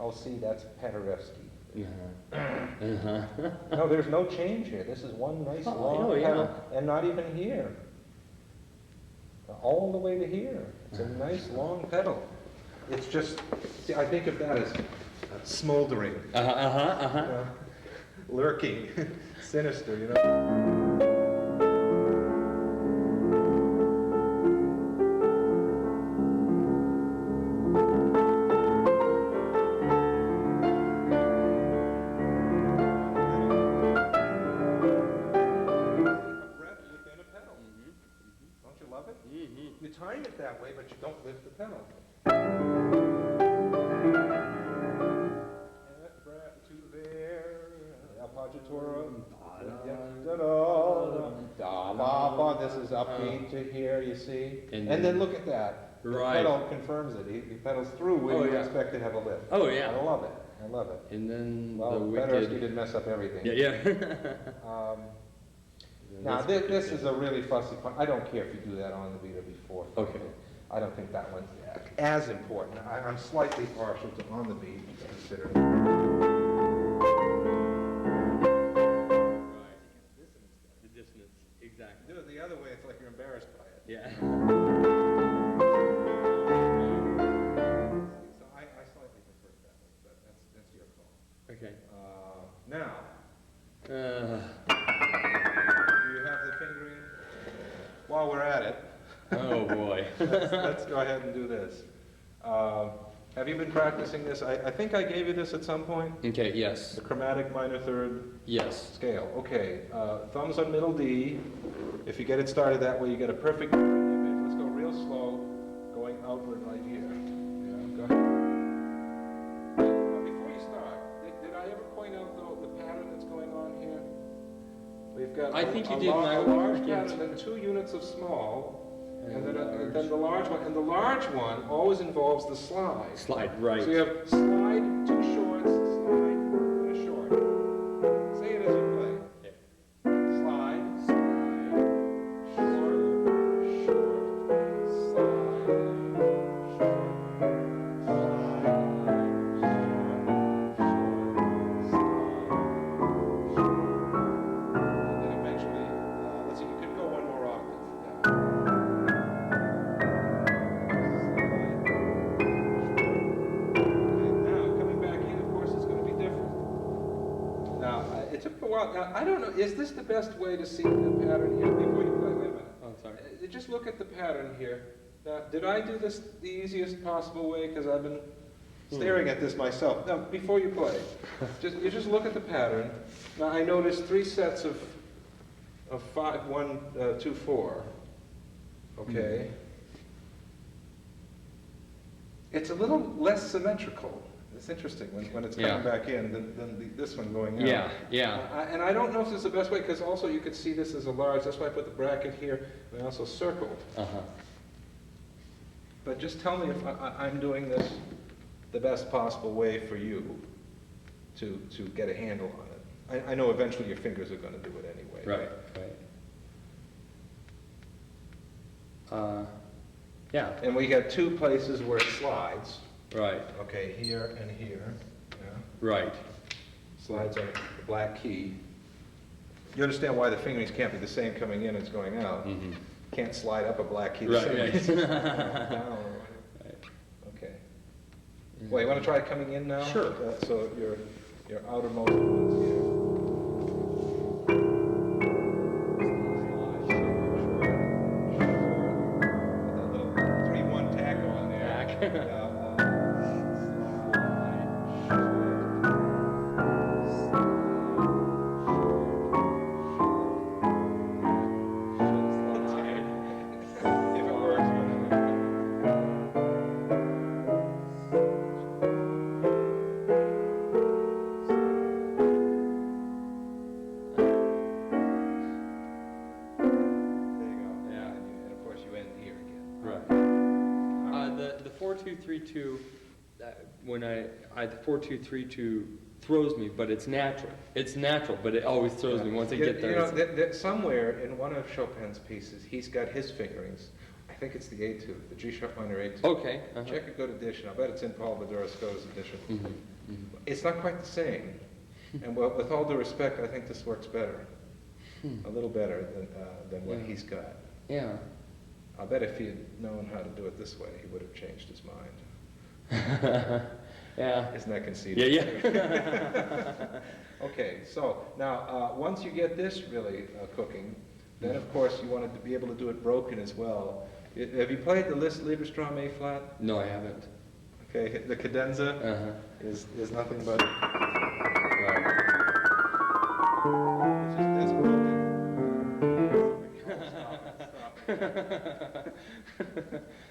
Oh, see, that's Paderewski. No, there's no change here. This is one nice long yeah. pedal, and not even here. All the way to here. It's a nice long pedal. It's just, see, I think of that as smoldering, lurking, sinister, you know. You time it that way, but you don't lift the pedal. And that breath to there, appoggiatura. This is upbeat to here, you see. And then look at that. The Right. pedal confirms it. He pedals through where Oh, you yeah. expect to have a lift. Oh, yeah. I love it. I love it. And then Well, the Paderewski wicked. didn't mess up everything. Yeah, yeah. Now, this is a really fussy part. I don't care if you do that on the beat or before. Okay. I don't think that one's as important. I'm slightly partial to on the beat, consider. The dissonance, exactly. Do it the other way, it's like you're embarrassed by it. Yeah. So I slightly prefer it that way, but that's your call. Okay. Now, Uh, do you have the fingering? While we're at it, oh boy. let's go ahead and do this. Have you been practicing this? I think I gave you this at some point. Okay, yes. The chromatic minor third Yes. scale. Okay, thumbs on middle D. If you get it started that way, you get a perfect image. Let's go real slow, going outward right here. Yeah, go ahead. I ever point out the pattern that's going on here? We've got I think you did a my large again. pattern, then 2 units of small, and then large. then the large one. And the large one always involves the slide. Slide, right. So you have slide, 2 shorts, slide, and a short. Say it as you play. Slide, slide, short, short, slide, short, slide, short, short, and then eventually, let's see, you could go one more octave. Now, coming back in, of course, it's going to be different. Now, it took a while. Now, I don't know, is this the best way to see the pattern here? Before you play, wait a minute. Oh, sorry. Just look at the pattern here. Now, did I do this the easiest possible way? Because I've been staring at this myself. Now, before you play, you just look at the pattern. Now, I noticed 3 sets of 5, 1, 2, 4. Okay. It's a little less symmetrical. It's interesting when it's coming back in than this one going out. Yeah, yeah. And I don't know if this is the best way, because also you could see this as a large. That's why I put the bracket here, and I also circled. Uh-huh. But just tell me if I'm doing this the best possible way for you to get a handle on it. I know eventually your fingers are going to do it anyway. Right, right. Yeah. And we got 2 places where it slides. Right. Okay, here and here. Yeah. Right. Slides on the black key. You understand why the fingerings can't be the same coming in as going out. Mm-hmm. Can't slide up a black key the Right, same right. as down or whatever. Right. Okay. Well, you want to try coming in now? Sure. So your outermost ones here. With that little 3-1 tack on there. If it works. There you go. Yeah. And of course you end here again. Right. The 4-2-3-2. When the 4-2-3-2 throws me, but it's natural. It's natural, but it always throws me once I get there. You know, somewhere in one of Chopin's pieces, he's got his fingerings. I think it's the A2, the G sharp minor A2. Okay. Uh-huh. Check a good edition. I bet it's in Paul Badura-Scotta's edition. Mm-hmm. Mm-hmm. It's not quite the same. And with all due respect, I think this works better. A little better than what he's got. Yeah. I bet if he had known how to do it this way, he would have changed his mind. Yeah. Isn't that conceited? Yeah. Okay, so now once you get this really cooking, then of course you wanted to be able to do it broken as well. Have you played the Liszt Lieberstrom A flat? No, I haven't. Okay, the cadenza Uh-huh. is nothing but. Right. It's just that's broken.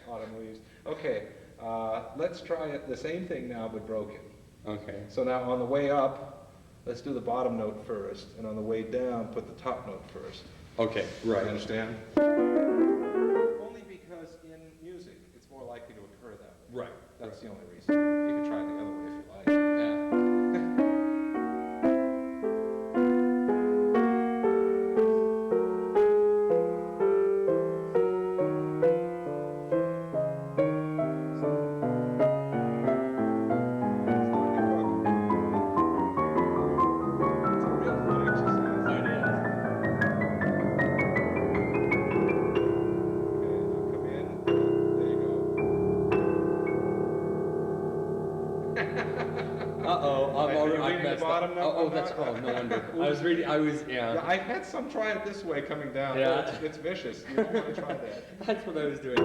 Autumn leaves. Okay, let's try it, the same thing now but broken. Okay. So now on the way up, let's do the bottom note first, and on the way down, put the top note first. Okay. Right. You understand? Only because in music, it's more likely to occur that way. Right. That's the only reason. You can try it the other way if you like. Yeah. No wonder. Yeah, I've had some try it this way coming down. Yeah. It's vicious. You don't want to try that. That's what I was doing.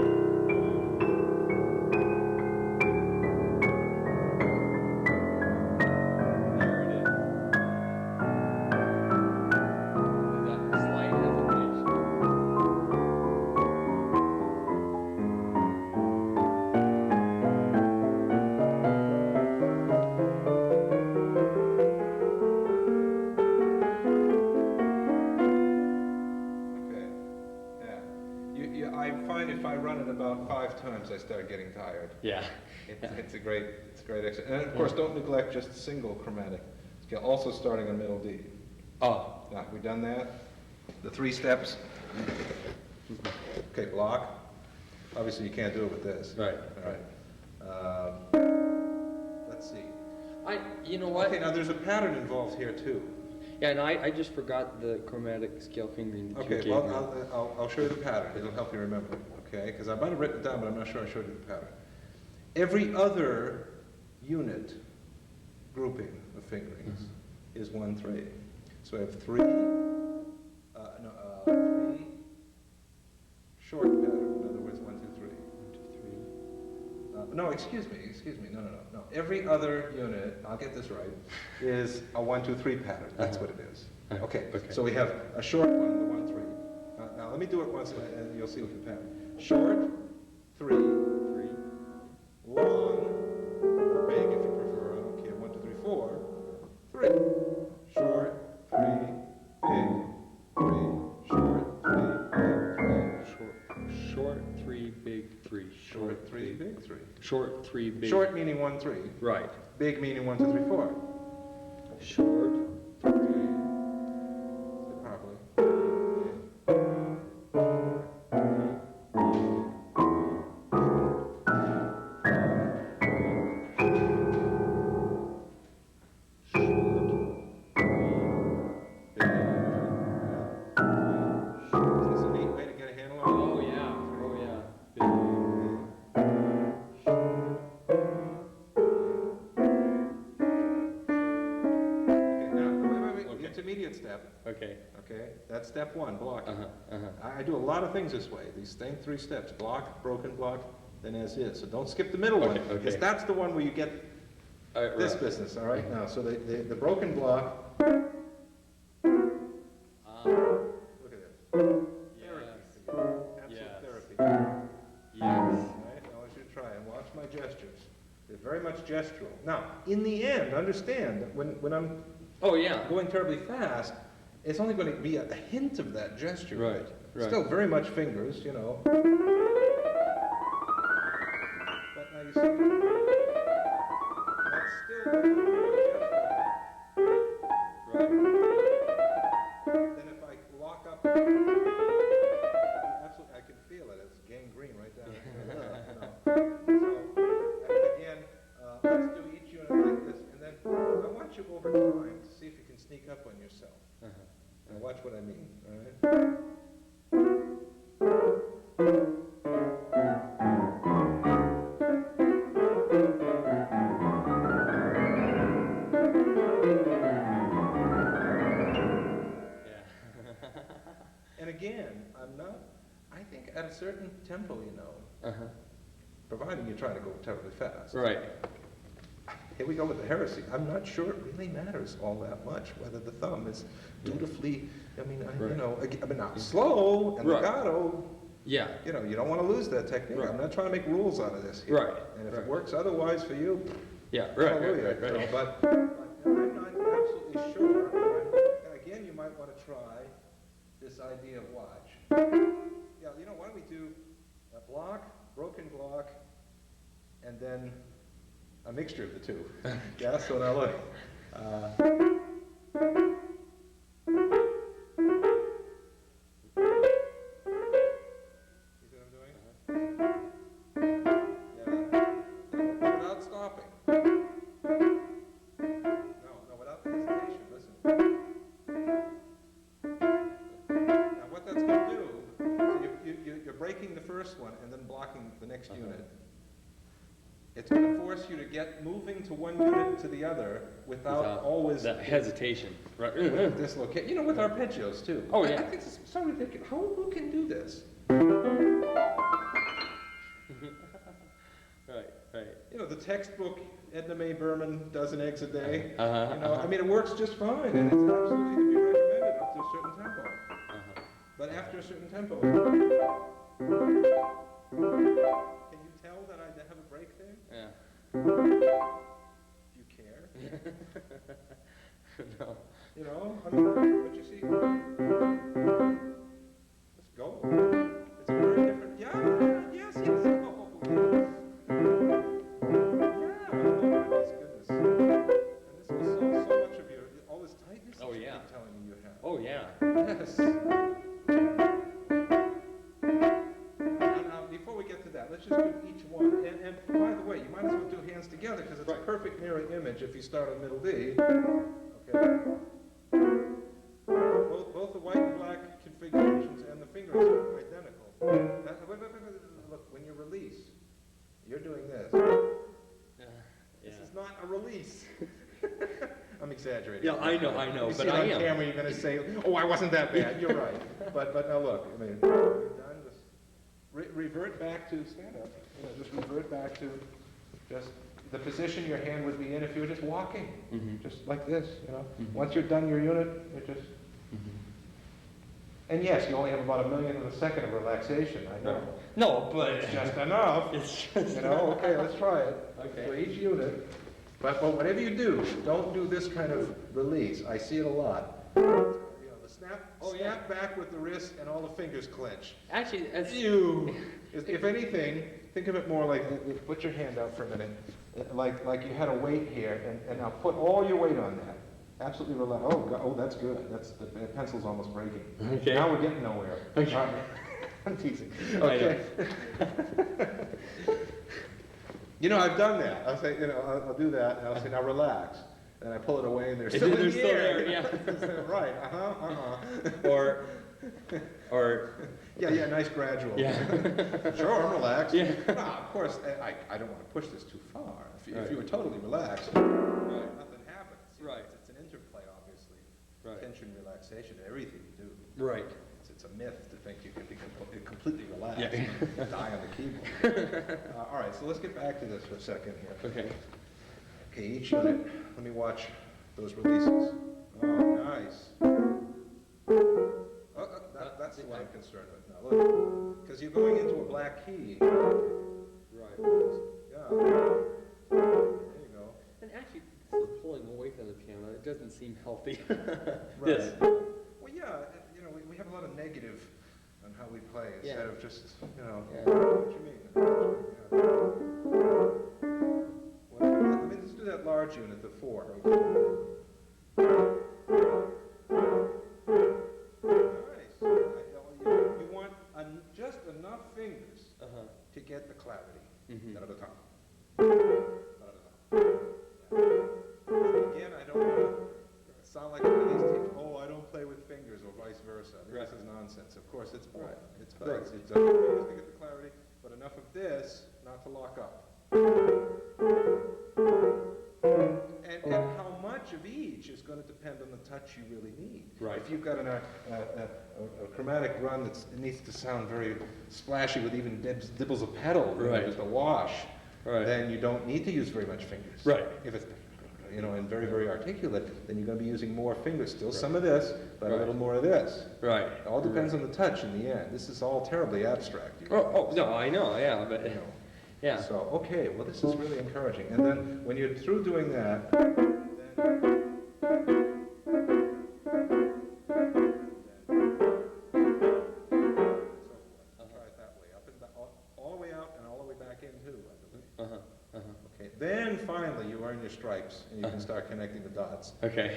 find if I run it about 5 times, I start getting tired. Yeah. It's a great exercise. And of course, don't neglect just single chromatic scale, also starting on middle D. Oh. Now, have we done that? The 3 steps? Okay, block. Obviously, you can't do it with this. Right. All right. Let's see. You know what? Okay, now there's a pattern involved here too. Yeah, and I just forgot the chromatic scale fingering that you Okay, gave well, me. I'll show you the pattern. It'll help you remember. Okay, because I might have written it down, but I'm not sure I showed you the pattern. Every other unit grouping of fingerings is 1/3. So I have 3 short pattern. In other words, 1, 2, 3. 1, 2, 3. No, excuse me. No. Every other unit, I'll get this right, is a 1, 2, 3 pattern. That's what it is. Okay. So we have a short one, the 1, 3. Now let me do it once, and you'll see what the pattern. Short, 3, long, or big if you prefer. I don't care. 1, 2, 3, 4, 3. Short, 3, big, 3. Short, 3, big, 3. Short, 3, big, 3. Short, 3, big, 3. Short, 3, big. Short meaning 1, 3. Right. Big meaning 1, 2, 3, 4. Short, 3. Properly. Is this a neat way to get a handle on it? Oh yeah. Oh yeah. Okay, now, wait. Okay. Intermediate step. Okay. Okay, that's step 1, blocking. Uh-huh. I do a lot of things this way. These same 3 steps: block, broken block, then as is. So don't skip the middle one, Okay, because okay. that's the one where you get this Right. business. All right. Now, so the broken block. Look at this. Yes. Absolute Yes. therapy. Yes. All right. I want you to try and watch my gestures. They're very much gestural. Now, in the end, understand that when I'm Oh yeah. going terribly fast, it's only going to be a hint of that gesture. Right. Right. Still very much fingers, you know. But now you see, that's still very gestural. Right. Then if I lock up, absolutely, I can feel it. It's gangrene right down there. So, again, let's do each unit like this, and then I want you over time to see if you can sneak up on yourself. And watch what I mean, all right? And again, I think at a certain tempo, you know, providing you try to go terribly fast. Right. Here we go with the heresy. I'm not sure it really matters all that much whether the thumb is dutifully, now slow and Right. legato, Yeah. you know, you don't want to lose that technique. Right. I'm not trying to make rules out of this here. Right. And if Right. it works otherwise for you, Yeah. Right. hallelujah. Right. Right. You know, Right. but I'm not absolutely sure. And again, you might want to try this idea of watch. Yeah, you know, why don't we do a block, broken block, and then a mixture of the two. Yeah, so now look. See what I'm doing? Yeah. Without stopping. No, without the hesitation. Listen. Now what that's going to do, so you're breaking the first one and then blocking the next unit. It's going to force you to get moving to one unit to the other without always that hesitation. Right. dislocate. You know, with arpeggios too. Oh, yeah. I think it's so ridiculous. Who can do this? Right. Right. You know, the textbook Edna Mae Berman does an eggs a day. Uh-huh, You know, uh-huh. I mean, it works just fine, and it's absolutely to be recommended up to a certain tempo. Uh-huh. But after a certain tempo, can you tell that I have a break there? Yeah. Do you care? No. You know, I mean, but you see, let's go. It's very different. Yeah. just do each one. And by the way, you might as well do hands together because it's a perfect mirror image if you start on middle D. Okay. Both the white and black configurations and the fingerings are identical. Wait, look, when you release, you're doing this. This is not a release. I'm exaggerating. Yeah, I know, You but see it I on am. camera, you're going to say, "Oh, I wasn't that bad." You're right. But now look, I mean, you're done. Just revert back to stand up. Just revert back to just the position your hand would be in if you were just walking, just like this. Once you're done your unit, you're just. And yes, you only have about 1/1,000,000 of a second of relaxation. I know. No, but It's just enough. it's just Okay, let's try it. Okay. For each unit. But whatever you do, don't do this kind of release. I see it a lot. The snap back with the wrist and all the fingers clench. Actually, as If anything, think of it more like, put your hand out for a minute, like you had a weight here, and now put all your weight on that. Absolutely relax. Oh, that's good. The pencil's almost breaking. Okay. Now we're getting nowhere. Okay. All right. I'm teasing. Okay. I've done that. I'll say, I'll do that, and I'll say, now relax. And I pull it away, and they're still in the air. Yeah. Right. Or. Yeah, nice gradual. Yeah. Sure, I'm relaxed. Yeah. No, of course, I don't want to push this too far. If you were totally relaxed, nothing happens. Right. It's an interplay, obviously. Right. Tension, relaxation, everything you do. Right. It's a myth to think you can be completely relaxed Yeah. and die on the keyboard. All right, so let's get back to this for a second here. Okay. Okay, each unit, let me watch those releases. Oh, nice. That's what I'm concerned with now. Look, because you're going into a black key. Right. Yeah. There you go. And actually, this is pulling away from the piano. It doesn't seem healthy. Right. This. Well, yeah, we have a lot of negative on how we play instead of just, what you mean. Let's do that large unit, the 4. Nice. You want just enough fingers to get the clarity. Da-da-da-da. Again, I don't want to sound like one of these teachers, I don't play with fingers, or vice versa. This is nonsense. Of course, it's both. It's both. It's enough fingers to get the clarity, but enough of this not to lock up. And how much of each is going to depend on the touch you really need. Right. If you've got a chromatic run that needs to sound very splashy with even dibbles of pedal, just a wash, then you don't need to use very much fingers. Right. If it's and very, very articulate, then you're going to be using more fingers. Still some of this, but a little more of this. Right. It all depends on the touch in the end. This is all terribly abstract. No, I know, but yeah. So, okay, well, this is really encouraging. And then when you're through doing that, then try it that way, up and back, all the way out and all the way back in too, I believe. Okay, then finally you earn your stripes and you can start connecting the dots. Okay.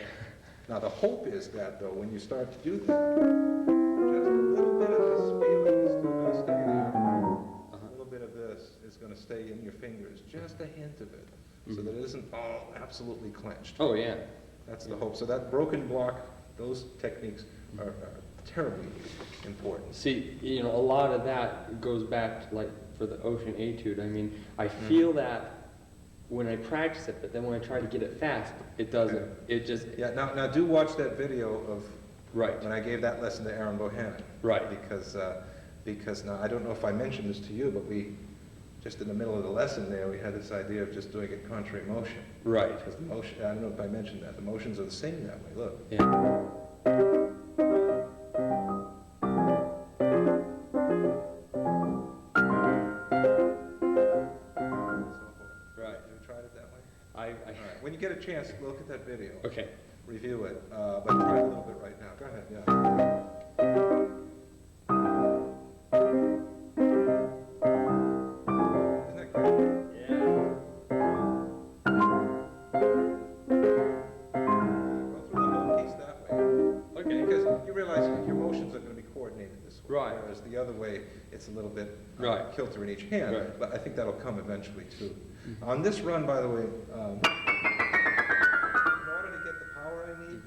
Now the hope is that though, when you start to do that, just a little bit of this feeling is still going to stay there. A little bit of this is going to stay in your fingers, just a hint of it, so that it isn't all absolutely clenched. Oh, yeah. That's the hope. So that broken block, those techniques are terribly important. See, a lot of that goes back to, like, for the Ocean Etude. I mean, I feel that when I practice it, but then when I try to get it fast, it doesn't. It just... Yeah, now do watch that video of Right. when I gave that lesson to Aaron Bohannon. Right. Because now, I don't know if I mentioned this to you, but we, just in the middle of the lesson there, we had this idea of just doing it contrary motion. Right. Because the motion, I don't know if I mentioned that, the motions are the same that way, look. Yeah. When you get a chance, look at that video. Okay. Review it, but try it a little bit right now. Go ahead, yeah. Isn't that great? Yeah. Go through the whole piece that way. Okay. Because you realize your motions are going to be coordinated this way. Right. Whereas the other way, it's a little bit bit Right. kilter in each hand, Right. but I think that'll come eventually too. On this run, by the way, in order to get the power I need,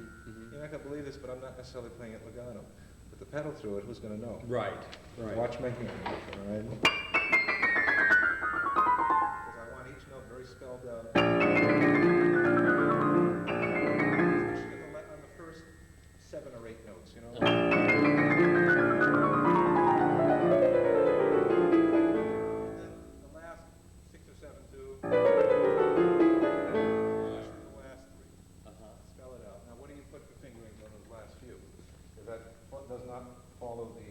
you're not going to believe this, but I'm not necessarily playing it legato. With the pedal through it, who's going to know? Right, right. Watch my hand, all right? Because I want each note very spelled out. Especially on the first 7 or 8 notes, you know? Does not follow the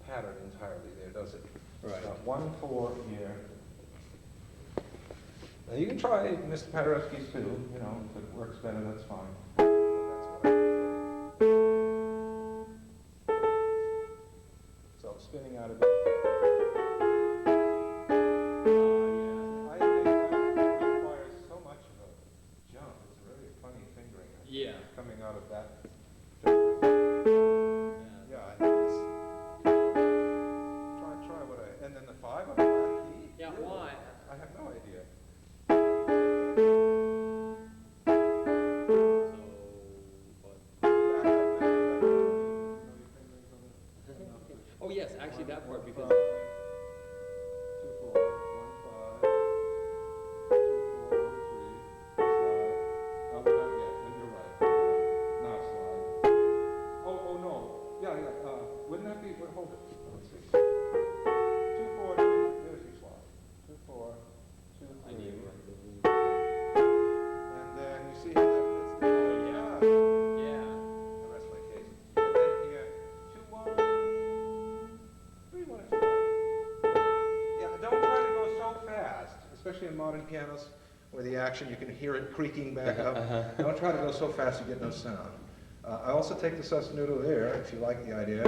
pattern entirely there, does it? Right. 1, 4 here. Now you can try Mr. Paderewski's too, you know, if it works better, that's fine. But that's what I prefer. So spinning out a bit. I think that requires so much of a jump. It's a really funny fingering. Yeah. Coming out of that. And then the 5 on the flat key? Yeah, Really? why? I have no idea. Oh yes, actually that part because 2, 4, 1, 5, 2, 4, 1, 3, slide. Oh, not yet, and you're right. Now slide. Oh no. Yeah. Wouldn't that be, hold it. Let's see. 2, 4, 2, there's your slide. 2, 4, 2, 3. And then you see how that fits together? Yeah. yeah. The rest of my case. And then here, 2, 1, 3, 1, and 2, 1. Yeah, don't try to go so fast, especially in modern pianos where the action, you can hear it creaking back up. Don't try to go so fast you get no sound. I also take the sostenuto there, if you like the idea.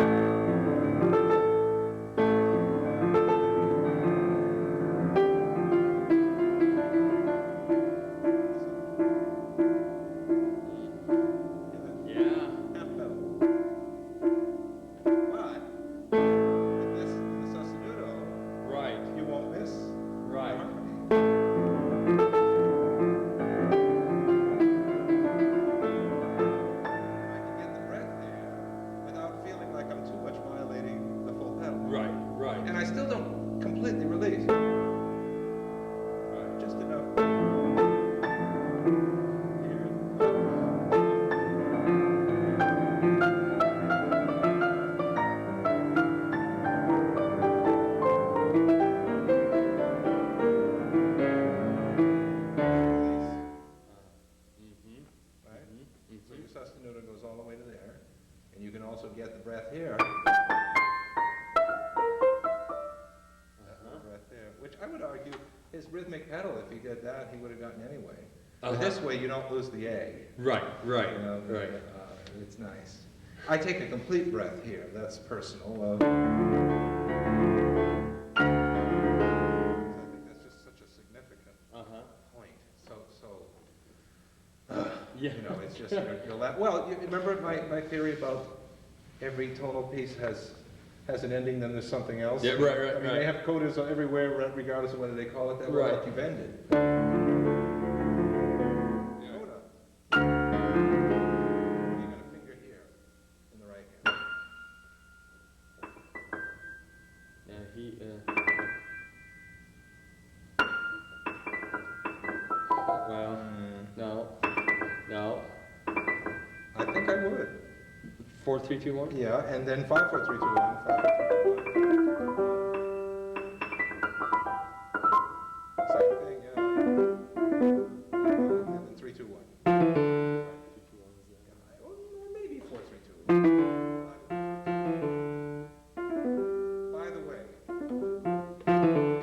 He would have gotten anyway. But this way, you don't lose the A. Right, right, you know, right. It's nice. I take a complete breath here. That's personal. I think that's just such a significant point. Yeah. You know, it's just you're well, you remember my theory about every tonal piece has an ending, then there's something else. Yeah, right. I mean, they have codas everywhere, regardless of whether they call it that. Right. Like you've ended. Well, no. I think I would. 4, 3, 2, 1? Yeah, and then 5, 4, 3, 2, 1. 5, 4, 3, 2, 1. Same thing, yeah. And then 3, 2, 1. Or maybe 4, 3, 2, 1. By the way,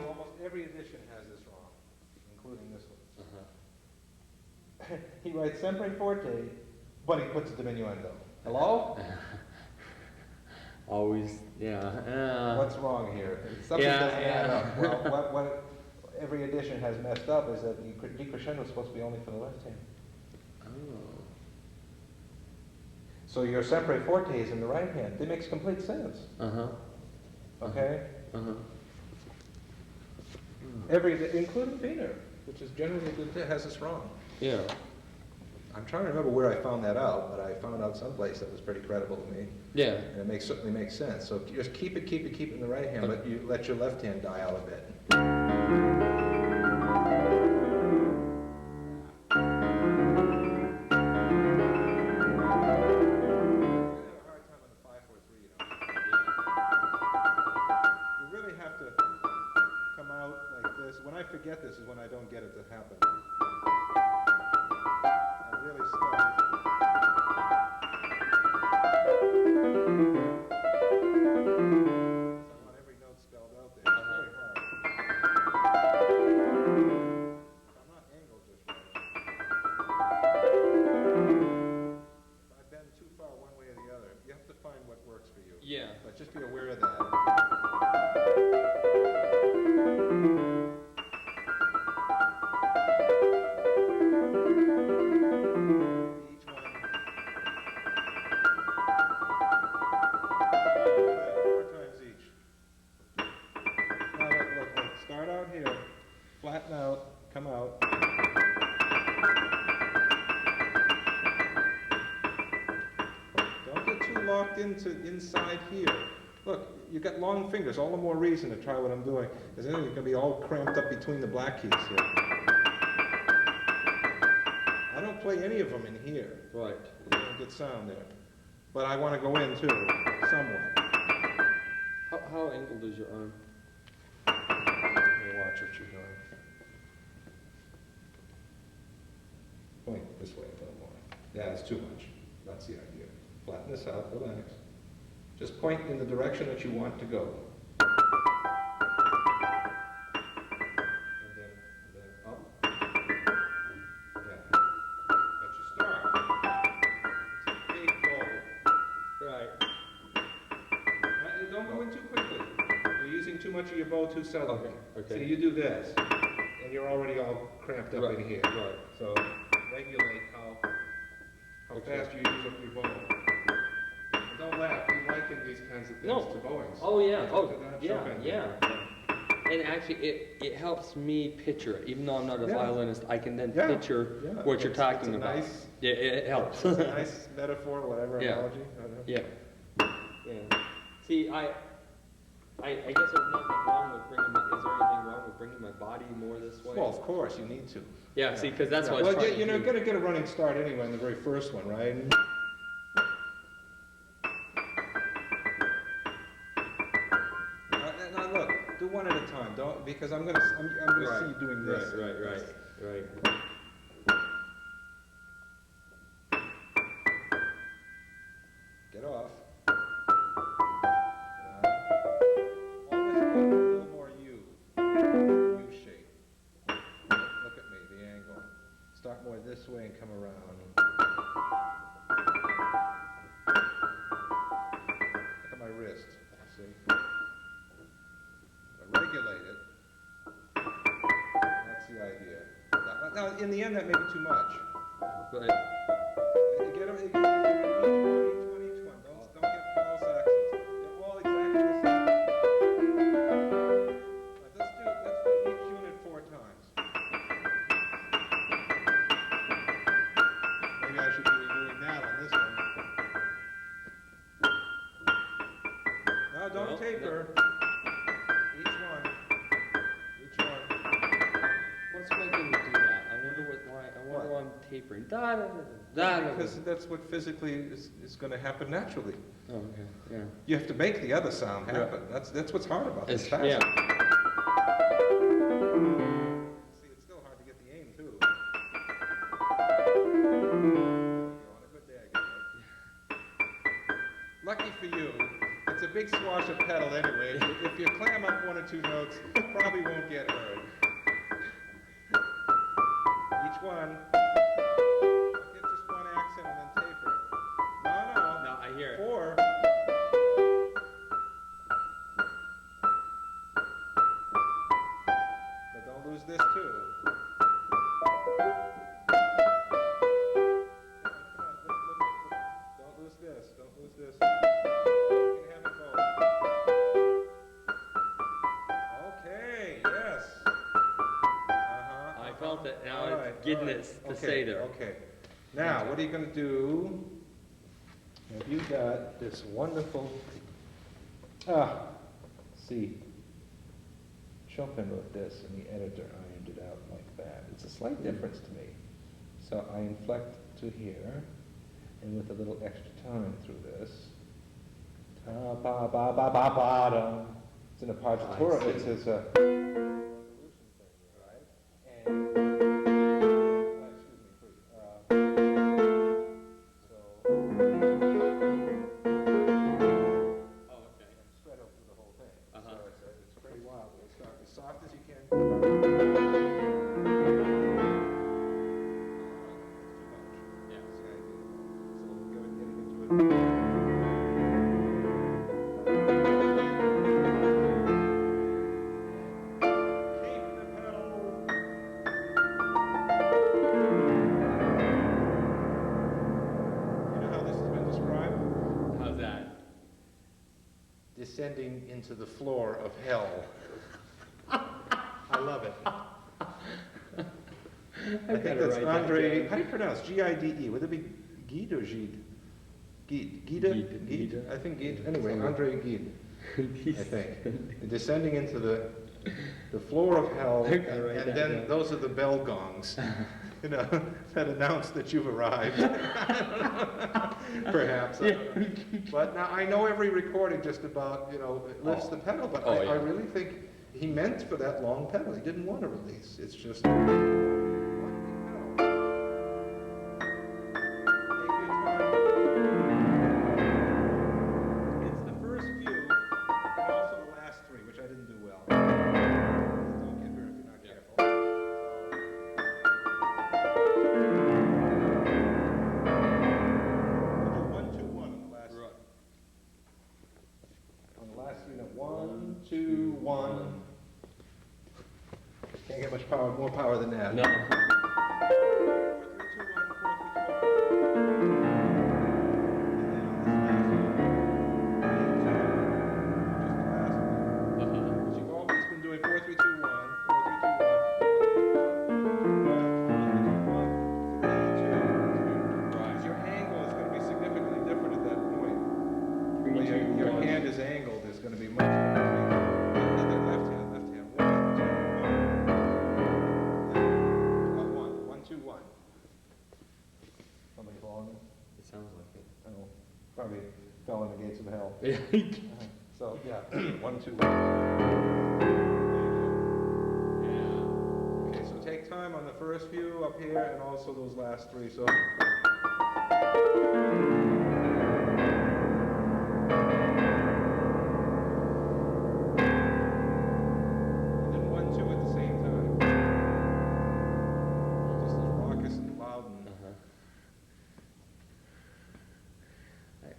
almost every edition has this wrong, including this one. He writes sempre forte, but he puts a diminuendo. Hello? Always, yeah. What's wrong here? Something doesn't add up. Well, what every edition has messed up is that the decrescendo is supposed to be only for the left hand. Oh. So your sempre forte is in the right hand. It makes complete sense. Uh-huh. Okay? Uh-huh. Including Wiener, which is generally good, has us wrong. Yeah. I'm trying to remember where I found that out, but I found out someplace that was pretty credible to me. Yeah. And it certainly makes sense. So just keep it in the right hand, but you let your left hand die out a bit. I have a hard time on the 5-4-3, you know. You really have to come out like this. When I forget this is when I don't get it to happen. I really study. I want every note spelled out there. It's very hard. I'm not angled just right. If I bend too far one way or the other, you have to find what works for you. Yeah. But just be aware of that. Each one. Four times each. Now look. Start out here, flatten out, come out. Don't get too locked into inside here. Look, you got long fingers, all the more reason to try what I'm doing, because then you're going to be all cramped up between the black keys here. I don't play any of them in here. Right. You don't get sound there. But I want to go in too, somewhat. How angled is your arm? Let me watch what you're doing. Point this way a little more. Yeah, it's too much. That's the idea. Flatten this out, relax. Just point in the direction that you want to go. And then up. Yeah. That's your start. It's a big bow. Right. Don't go in too quickly. You're using too much of your bow too suddenly. Okay. See, you do this, and you're already all cramped up in here. Right. So regulate how fast you use up your bow. And don't laugh. We liken these kinds of things to bowings. Oh yeah. Because they're not Chopin. Yeah. And actually, it helps me picture it. Even though I'm not a violinist, I can then picture what you're talking about. Nice, yeah, it helps. It's a nice metaphor, whatever analogy. I don't know. Yeah. See, I guess there's nothing wrong with bringing my. Is there anything wrong with bringing my body more this way? Well, of course, you need to. Yeah. See, because that's what I was trying to do. You're going to get a running start anyway in the very first one, right? Now look, do one at a time. Don't because I'm going to see you doing this. Right. Get off. Always think a little more U shape. Look at me, the angle. Start more this way and come around. Look at my wrist. See? Regulate it. That's the idea. Now, in the end, that may be too much. But Get them, each one. Don't get false accents. They're all exactly the same. Let's do each unit 4 times. Maybe I should be doing that on this one. No, don't taper. Each one. what's making me do that? I wonder why I'm tapering. Because that's what physically is going to happen naturally. Oh, okay. Yeah. You have to make the other sound happen. That's what's hard about this facet. Yeah. See, it's still hard to get the aim too. You're on a good day, I guess. Lucky for you, it's a big swash of pedal anyway. If you clam up 1 or 2 notes, you probably won't get heard. Each one. Get just one accent and then taper. No, I hear it. 4. But don't lose this too. Come on, look. Don't lose this. You can have it both. felt it, now All it's right, getting all right. it to Okay, stay there. Okay. Now, what are you going to do? Have you got this wonderful, see, Chopin wrote this and the editor ironed it out like that. It's a slight difference to me. So I inflect to here, and with a little extra time through this, ta ba ba ba ba ba da. It's in a partitura. I see. It says a resolution thing, right? And excuse me, free. Oh, okay. Spread out through the whole thing. Uh-huh. So it's pretty wild. We'll start as soft as you can. Yeah. That's the idea. So we'll get into it. Keep the pedal. You know how this has been described? How's that? Descending into the floor of hell. I love it. I think that's Andre. How do you pronounce G-I-D-E? Would it be Gide or Gide? Gide. Gide. Gide. I think Gide. Yeah. Anyway, Somewhere. Andre Gide. I think descending into the floor of hell, I write and that then down. those are the bell gongs, you know, that announce that you've arrived. Perhaps. I don't know. But now I know every recording just about, you know, it lifts the pedal, but Oh, I yeah. really think he meant for that long pedal. He didn't want to release. It's just. It's the first few, and also the last three, which I didn't do well. Don't get hurt if you're not careful. We'll do 1, 2, 1 on the last. Right. On the last unit, 1, 2, 1. Can't get much power, more power than that. No. 4, 3, 2, 1, 4, 3, 2, 1. Uh-huh. You've always been doing 4, 3, 2, 1, 4, 3, 2, 1. 1, 3, 2. Right. Your angle is going to be significantly different at that point. The way your hand is angled is going to be much more. Left hand, left hand. 1, 2, 1. 1, 2, 1. Somebody falling? It sounds like it. Oh, probably fell in the gates of hell. Yeah. So, yeah, 1, 2, 1. Yeah. Okay, so take time on the first few up here and also those last three. So. And then 1, 2 at the same time. Just as raucous and loud and Uh-huh.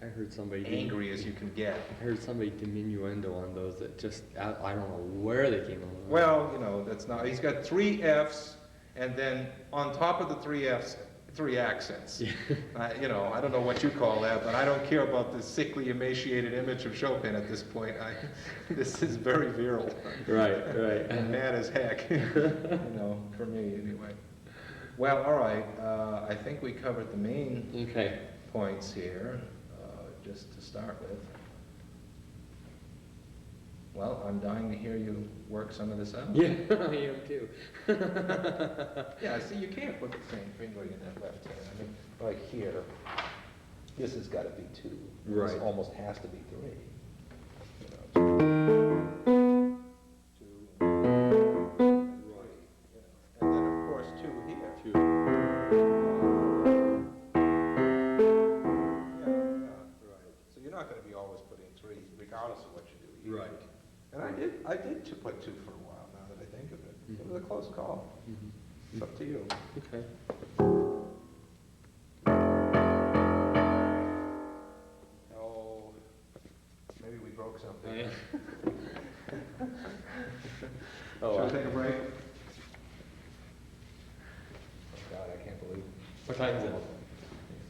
I heard somebody angry as you can get. I heard somebody diminuendo on those that just I don't know where they came from. Well, you know, that's not. He's got 3 Fs, and then on top of the 3 Fs, 3 accents. Yeah. You know, I don't know what you call that, but I don't care about the sickly, emaciated image of Chopin at this point. This is very virile. Right, right. And mad as heck, you know, for me anyway. Well, all right, I think we covered the main Okay. points here, just to start with. Well, I'm dying to hear you work some of this out. Yeah, I am too. Yeah, see, you can't put the same fingering in that left hand. I mean, like here, this has got to be 2. Right. This almost has to be 3. You know, 2, and 3, you know. And then, of course, 2 here. Two. Yeah. So you're not going to be always putting 3, regardless of what you do here. Right. And I did put 2 for a while, now that I think of it. It was a close call. Mhm. It's up to you. Okay. Oh, maybe we broke something. Oh, yeah. Shall we take a break? Oh God, I can't believe. What time is it?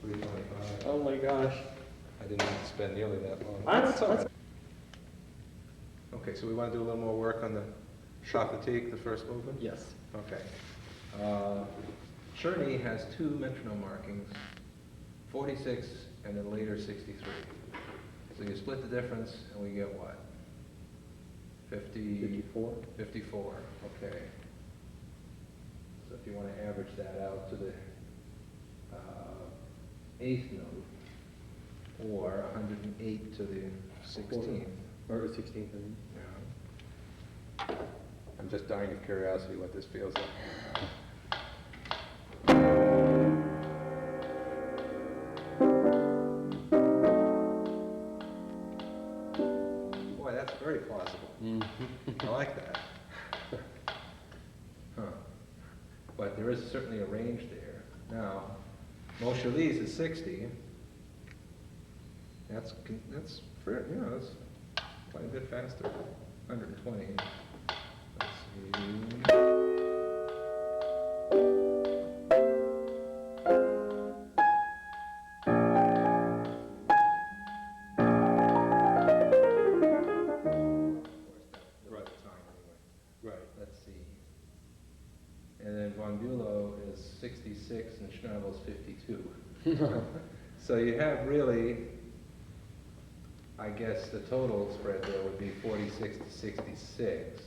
3:25. Oh my gosh. I didn't have to spend nearly that long. That's all right. Okay, so we want to do a little more work on the Pathetique, the first movement? Yes. Okay. Czerny has two metronome markings, 46 and then later 63. So you split the difference and we get what? 54? 54, okay. So if you want to average that out to the eighth note, or 108 to the 16th. Or 16th, I mean. Yeah. I'm just dying of curiosity what this feels like. Boy, that's very plausible. I like that. Huh. But there is certainly a range there. Now, Moscheles is 60. That's fair, you know, that's quite a bit faster. 120. Let's see. Right. Let's see. And then Von Bülow is 66 and Schnabel's 52. So you have really, I guess the total spread there would be 46 to 66.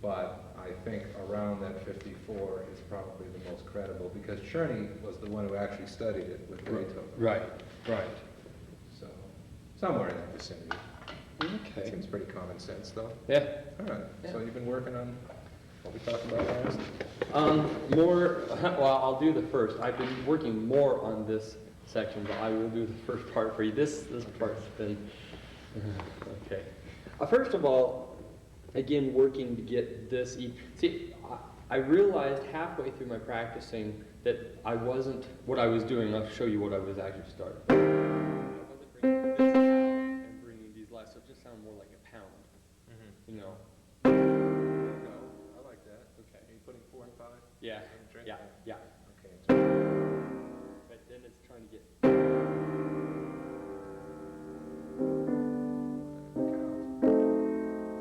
But I think around that 54 is probably the most credible because Czerny was the one who actually studied it with Beethoven. Right. So somewhere in that vicinity. Okay. Seems pretty common sense though. Yeah. All right, so Yeah. you've been working on what we talked about last? Well, I'll do the first. I've been working more on this section, but I will do the first part for you. This part's been, okay. First of all, again, working to get this, see, I realized halfway through my practicing that I wasn't, what I was doing, I'll show you what I was actually starting. I wasn't bringing this out and bringing these last, so it just sounded more like a pound, you know. There you go. I like that. Okay. Are you putting 4 and 5? Yeah, Drink yeah, that. yeah. Okay. But then it's trying to get.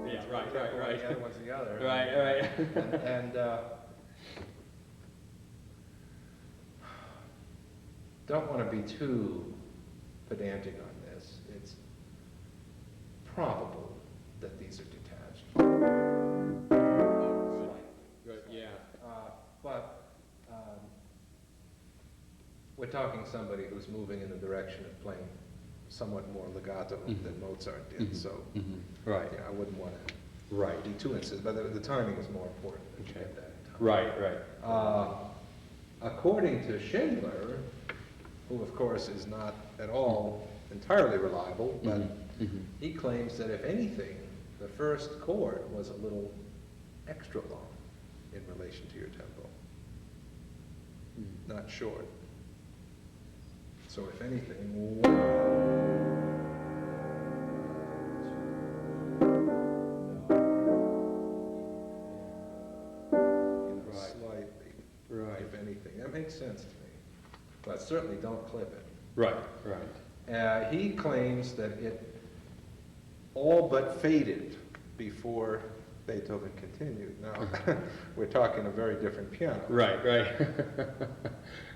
Yeah, right. The other one's the other. Right. And don't want to be too pedantic on this. It's probable that these are detached. Good, yeah. But we're talking somebody who's moving in the direction of playing somewhat more legato than Mozart did, so Right. yeah, I wouldn't want to Right. be too insistent, but the timing is more important that you get that in time. Right. According to Schindler, who of course is not at all entirely reliable, but he claims that if anything, the first chord was a little extra long in relation to your tempo, not short. So if anything, slightly, Right. if anything. That makes sense to me, but certainly don't clip it. Right. He claims that it all but faded before Beethoven continued. Now, we're talking a very different piano. Right.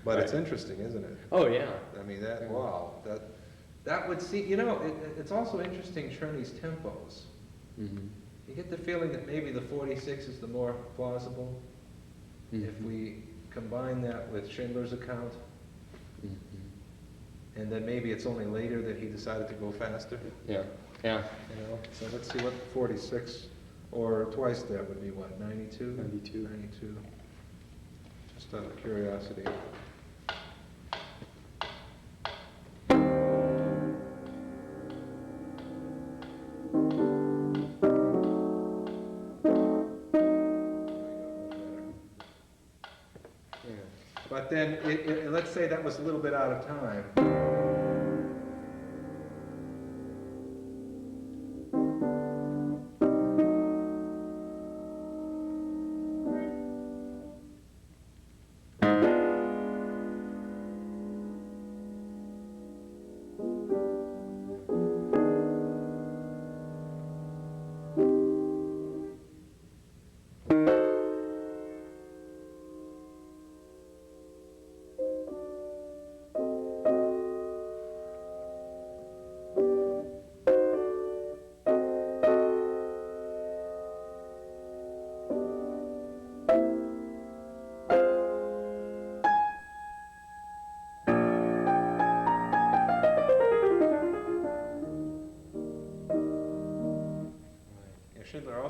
But it's interesting, isn't it? Oh, yeah. I mean, wow, that would see, you know, it's also interesting, Czerny's tempos. You get the feeling that maybe the 46 is the more plausible if we combine that with Schindler's account. And then maybe it's only later that he decided to go faster. Yeah. You know, so let's see what 46, or twice that would be what, 92? 92. Just out of curiosity. But then, let's say that was a little bit out of time.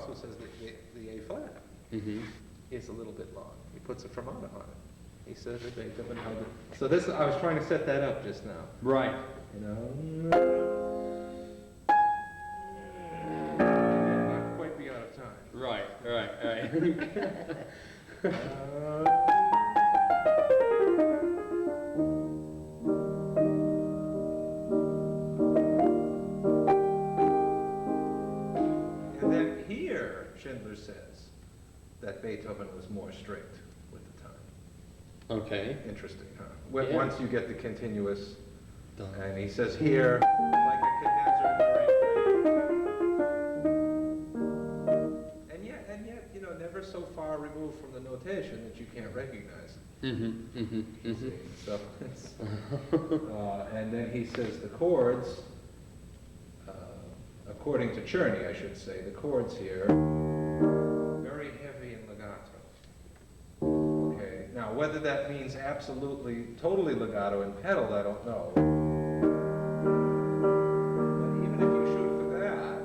also says that the A flat is a little bit long. He puts a tremolo on it. He says that Beethoven held it. So this, I was trying to set that up just now. Right. You know, not quite be out of time. Right. And then here, Schindler says that Beethoven was more strict with the time. Okay. Interesting, huh? Yeah. Once you get the continuous, Done. and he says here, like a condenser in the rain. And yet, you know, never so far removed from the notation that you can't recognize it. So it's, and then he says the chords, according to Czerny, I should say, the chords here, very heavy and legato. Okay, now whether that means absolutely, totally legato and pedal, I don't know. But even if you shoot for that,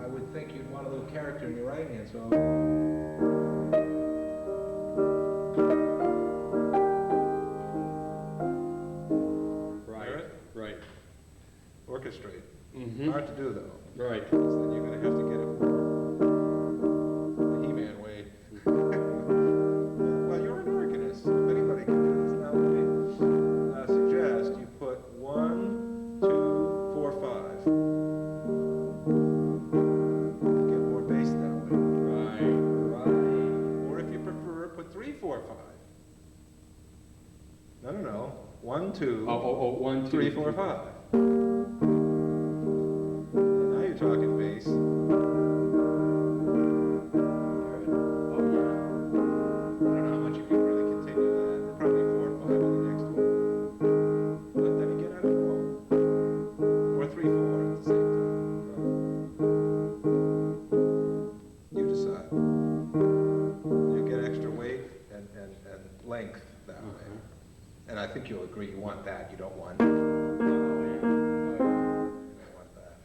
I would think you'd want a little character in your right hand, so. Right. Orchestrate. Mm-hmm. Hard to do though. Right. Because then you're going to have to get it the He-Man way. Well, you're an organist. If anybody can do this, now let me suggest you put 1, 2, 4, 5. Get more bass that way. Right. Or if you prefer, put 3, 4, 5. No. 1, 2. 1, 2, 3, 4, 5. And now you're talking bass. Oh yeah. I don't know how much you can really continue that. Probably 4 or 5 in the next one. But then again, I don't know. Or 3, 4 at the same time. You decide. You get extra weight and length that way. And I think you'll agree you want that. You don't want. You don't want that.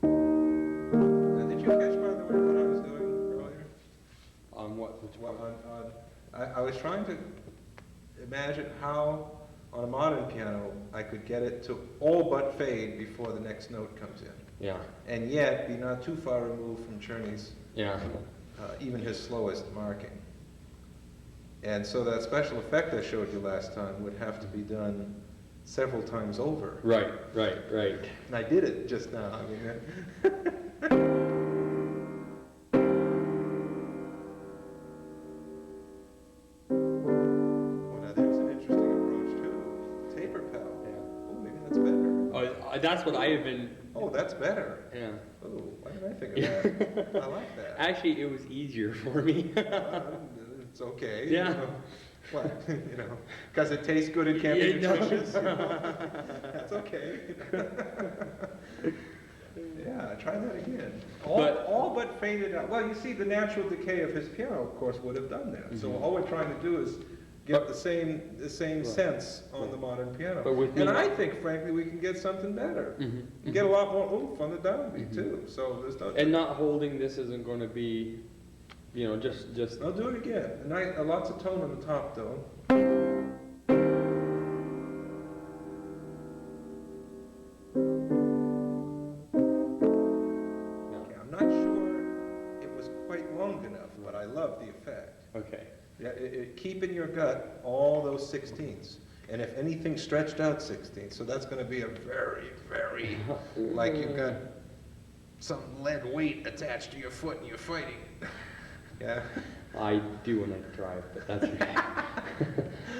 Now, did you catch, by the way, what I was doing earlier? On what? Which Well, one? I was trying to imagine how, on a modern piano, I could get it to all but fade before the next note comes in. Yeah. And yet be not too far removed from Czerny's, Yeah. even his slowest marking. And so that special effect I showed you last time would have to be done several times over. Right. And I did it just now. I mean, well, now there's an interesting approach too. Taper pedal. Yeah. Oh, maybe that's better. Oh, that's what I have been. Oh, that's better. Yeah. Oh, why did I think of that? I like that. Actually, it was easier for me. It's okay. Yeah. You know. What? You know, because it tastes good, it can't be Yeah, no. nutritious. You know? That's okay. Yeah, try that again. All but faded out. Well, you see, the natural decay of his piano, of course, would have done that. So all we're trying to do is get the same sense on the modern piano. But with me- and I think, frankly, we can get something better. You get a lot more oomph on the downbeat too. So there's no. And not holding this isn't going to be, you know, just. I'll do it again. Lots of tone on the top, though. Okay, I'm not sure it was quite long enough, but I love the effect. Okay. Yeah, keep in your gut all those 16ths. And if anything, stretched out 16ths. So that's going to be a very, very, like you've got some lead weight attached to your foot and you're fighting. Yeah. I do when I drive, but that's okay.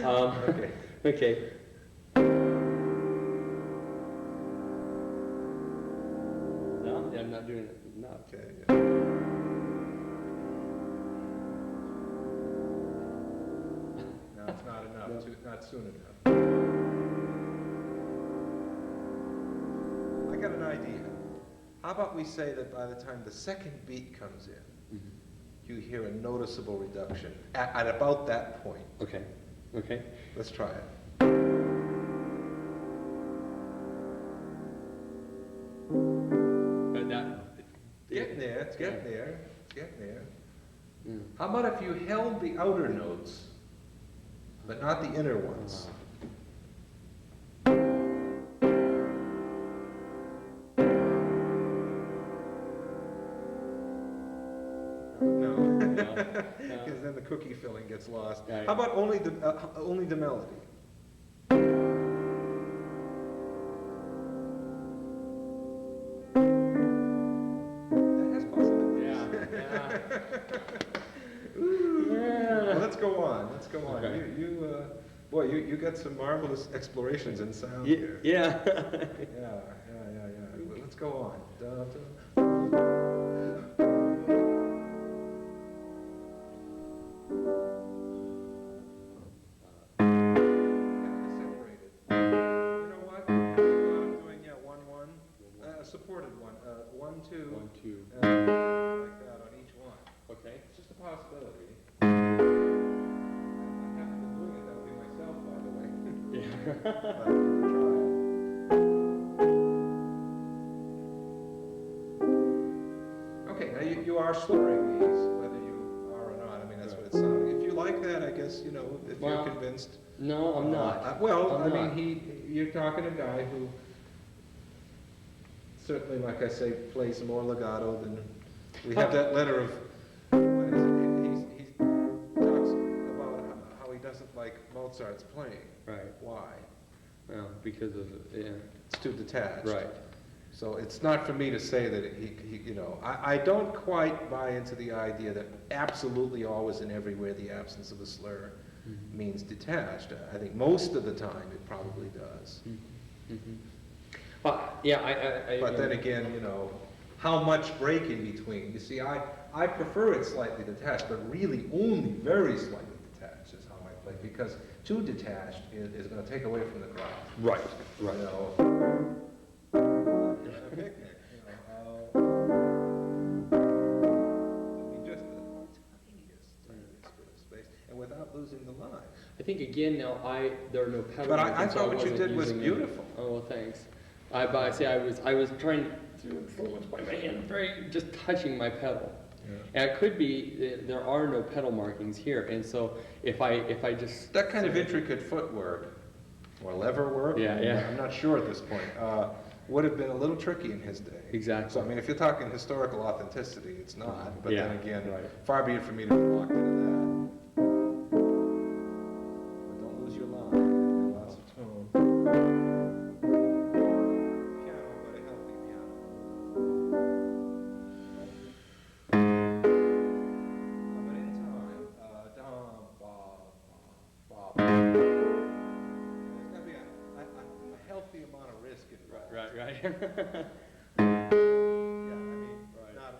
Okay. Okay. No, I'm not doing it. No. Okay. Yeah. No, it's not enough. No. Not soon enough. I got an idea. How about we say that by the time the second beat comes in, you hear a noticeable reduction at about that point. Okay. Okay. Let's try it. But that. Getting there, it's getting there, it's getting there. Mm. How about if you held the outer notes, but not the inner ones? No, because then the cookie filling gets lost. Right. How about only the melody? That has possibilities. Well, let's go on. Let's go on. Okay. Boy, you got some marvelous explorations in sound Yeah. here. Yeah. Yeah. Well, let's go on. Da, da. Separated. You know what? I'm doing, yeah, 1-1. Supported one. 1-2. 1-2. Like that on each one. Okay. It's just a possibility. I haven't been doing it that way myself, by the way. Yeah. But we can try it. Okay, now you are slurring these, whether you are or not. I mean, that's what it's sounding. If you like that, I guess, you know, if Well, you're convinced. No, I'm not. Well, I'm I not. mean, you're talking to a guy who certainly, like I say, plays more legato than, we have that letter of, what is it? He talks about how he doesn't like Mozart's playing. Right. Why? Well, because of, yeah. It's too detached. Right. So it's not for me to say that he you know, I don't quite buy into the idea that absolutely always and everywhere the absence of a slur means detached. I think most of the time it probably does. Yeah, I But then again, you know, how much break in between? You see, I prefer it slightly detached, but really only very slightly detached is how I play, because too detached is going to take away from the crowd. Right. You know, a picnic, you know, I mean, just the tiniest bit of space, and without losing the line. I think again now there are no pedals. But I thought what you did was beautiful. Oh, well, thanks. I was trying to influence by my hand, very just touching my pedal. Yeah. And it could be there are no pedal markings here, and so if I just That kind of intricate footwork, or lever work, Yeah. I'm not sure at this point, would have been a little tricky in his day. Exactly. So, I mean, if you're talking historical authenticity, it's not. But Yeah, then again, right. far be it for me to be locked into that. But don't lose your line. And lots of tone. Piano, but a healthy piano. But in time, dum, ba, ba, ba. There's got to be a healthy amount of risk involved. right. Yeah, I mean, Right. not a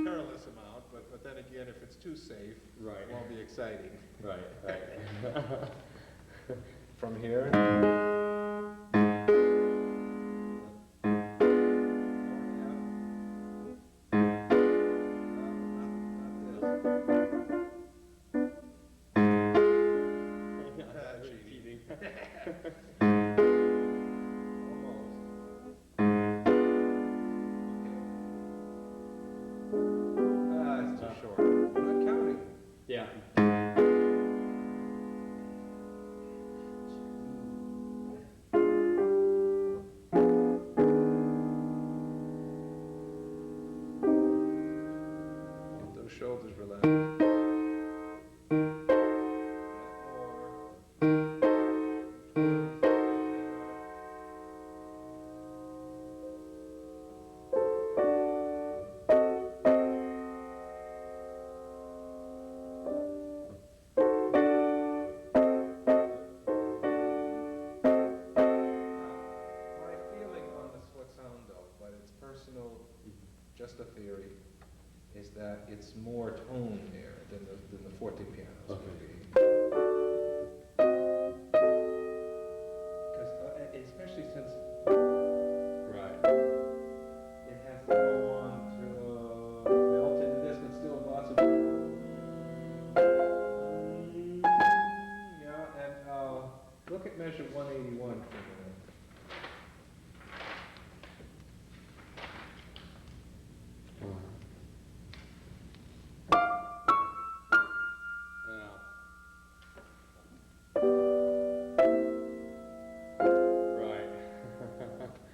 perilous amount, but then again, if it's too safe, Right. it won't be exciting. Right. From here. Cheating. Almost. It's too short. I'm not counting. Yeah. Get those shoulders relaxed. My feeling on the sforzando, but it's personal, just a theory, is that it's more tone there than the forte pianos would be. Because especially since Right. it has to go on to melt into this. 181 for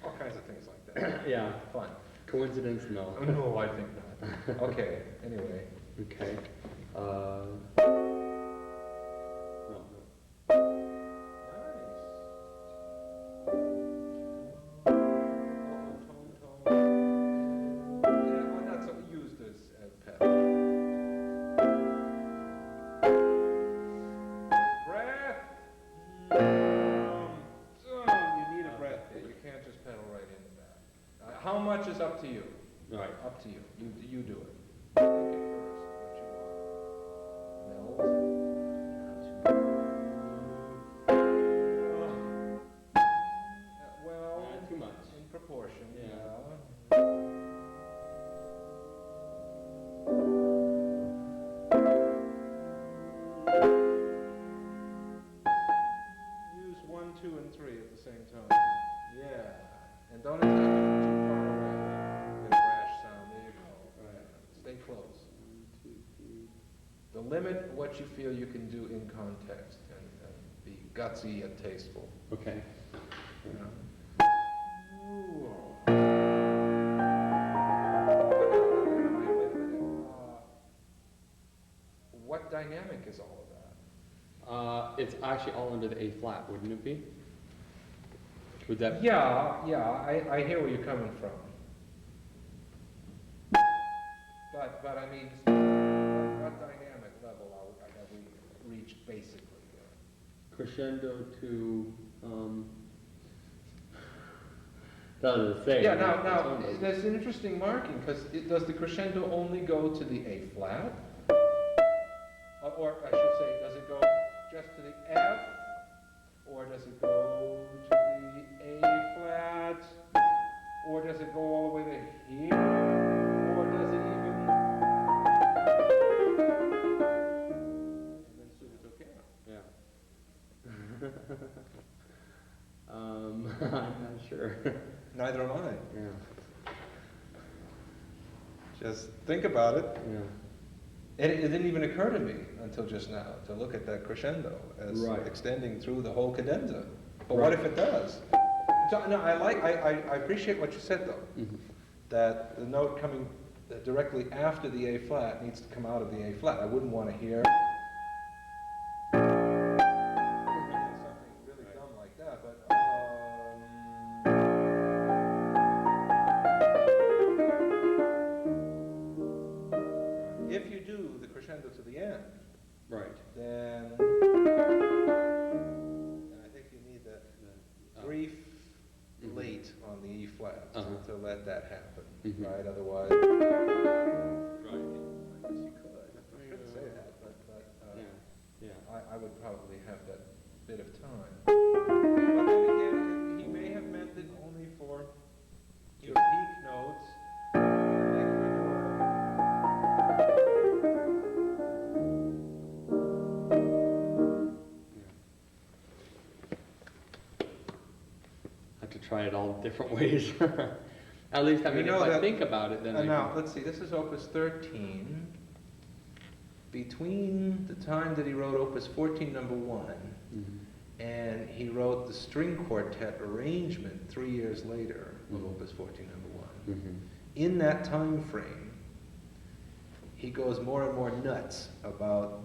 all kinds of things like that. Yeah. Fun. Coincidence? No. No, I think not. Okay, anyway. Okay. No, no. Nice. Yeah, well, that's used as pedal. Breath. You need a breath there. You can't just pedal right into that. How much is up to you? Right. Up to you. You do it. Think it first, what you want. Meld. Well, Too much. in proportion, Yeah. Use 1, 2, and 3 at the same time. Yeah. And don't attack it from too far away. Get a crash sound. There you go. Right. Stay close. The limit what you feel you can do in context and be gutsy and tasteful. Okay. You know? What dynamic is all of that? It's actually all under the A flat, wouldn't it be? Would that? Yeah, I hear where you're coming from. But I mean, what dynamic level have we reached basically? Crescendo to, doesn't say. Yeah, It's now, one of those. there's an interesting marking, because does the crescendo only go to the A flat? Or I should say, does it go just to the F? Or does it go to the A flat? Or does it go all the way to here? Or does it even... And then subito piano. Yeah. I'm not sure. Neither am I. Yeah. Just think about it. Yeah. And it didn't even occur to me until just now to look at that crescendo as Right. extending through the whole cadenza. But Right. what if it does? So, no, I appreciate what you said though, Mhm. that the note coming directly after the A flat needs to come out of the A flat. I wouldn't want to hear something really dumb like that, but if you do the crescendo to the end, Right. then and I think you need that brief Mhm. late on the E flat Uh-huh. to let that happen, Mhm. right? Otherwise, Right. I guess you could. I shouldn't say that, but Yeah. Yeah. I would probably have that bit of time. But then again, he may have meant it only for your peak notes. Like we're Have to try it all different ways. At least, I You mean, know if I that- think about it, then I now, can. let's see, this is Opus 13. Between the time that he wrote Opus 14, number 1, Mhm. and he wrote the string quartet arrangement 3 years later of Mhm. Opus 14, number 1. Mhm. In that time frame, he goes more and more nuts about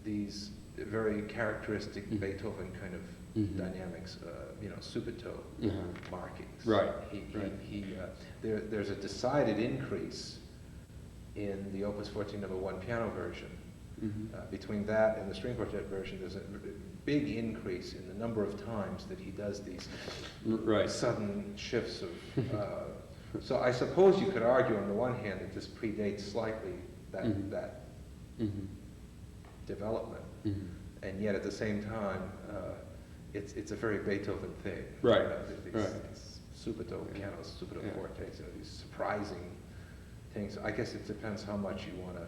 these very characteristic Mhm. Beethoven kind of Mhm. dynamics, subito Uh-huh. markings. Right, Right. There's a decided increase in the Opus 14 number 1 piano version. Mhm. Between that and the string quartet version, there's a big increase in the number of times that he does these Right. sudden shifts of. So I suppose you could argue, on the one hand, that this predates slightly that Mhm. that Mhm. development, Mhm. and yet at the same time, it's a very Beethoven thing. Right, These right. subito Yeah. pianos, subito Yeah. fortes, these surprising things. I guess it depends how much you want to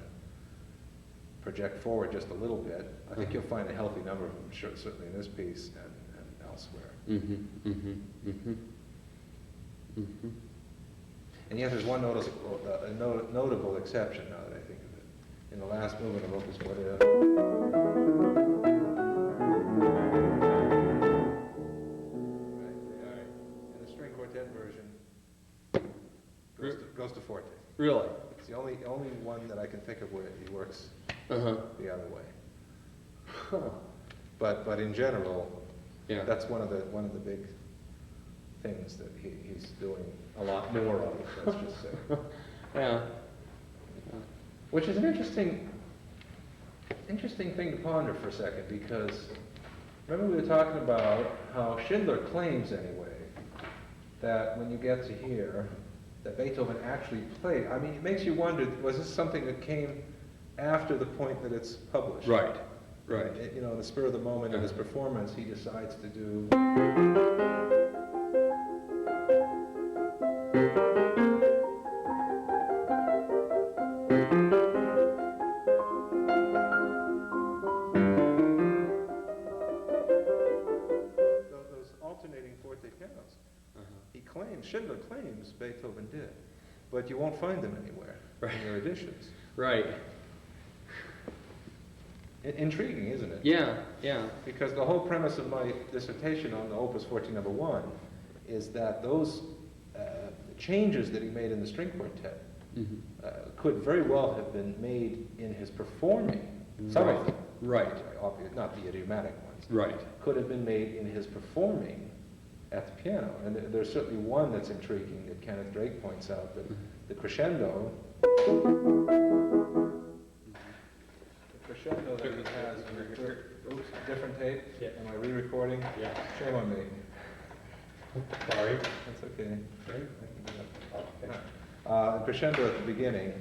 project forward just a little bit. I think Uh-huh. you'll find a healthy number of them, certainly in this piece and elsewhere. And yet there's one notable exception, now that I think of it. In the last movement of Opus 40. In the string quartet version, goes to forte. Really? It's the only one that I can think of where he works the other way. Huh. But in general, Yeah. that's one of the big things that he's doing a lot more of, let's just say. Yeah. Which is an interesting thing to ponder for a second, because remember we were talking about how Schindler claims, anyway, that when you get to here, that Beethoven actually played. I mean, it makes you wonder, was this something that came after the point that it's published? Right. Right. You know, in the spur of the moment of his performance, he decides to do. Those alternating forte pianos. Schindler claims Beethoven did, but you won't find them anywhere in their editions. Right. Intriguing, isn't it? Yeah, yeah. Because the whole premise of my dissertation on the Opus 14 number 1 is that those changes that he made in the string quartet could very well have been made in his performing. Some of them. Right. Not the idiomatic ones. Right. Could have been made in his performing at the piano. And there's certainly one that's intriguing that Kenneth Drake points out, that the crescendo. Crescendo that he has in the third, oops, different tape. Yeah. Am I re-recording? Yeah. Shame on me. Sorry. That's okay. Crescendo at the beginning,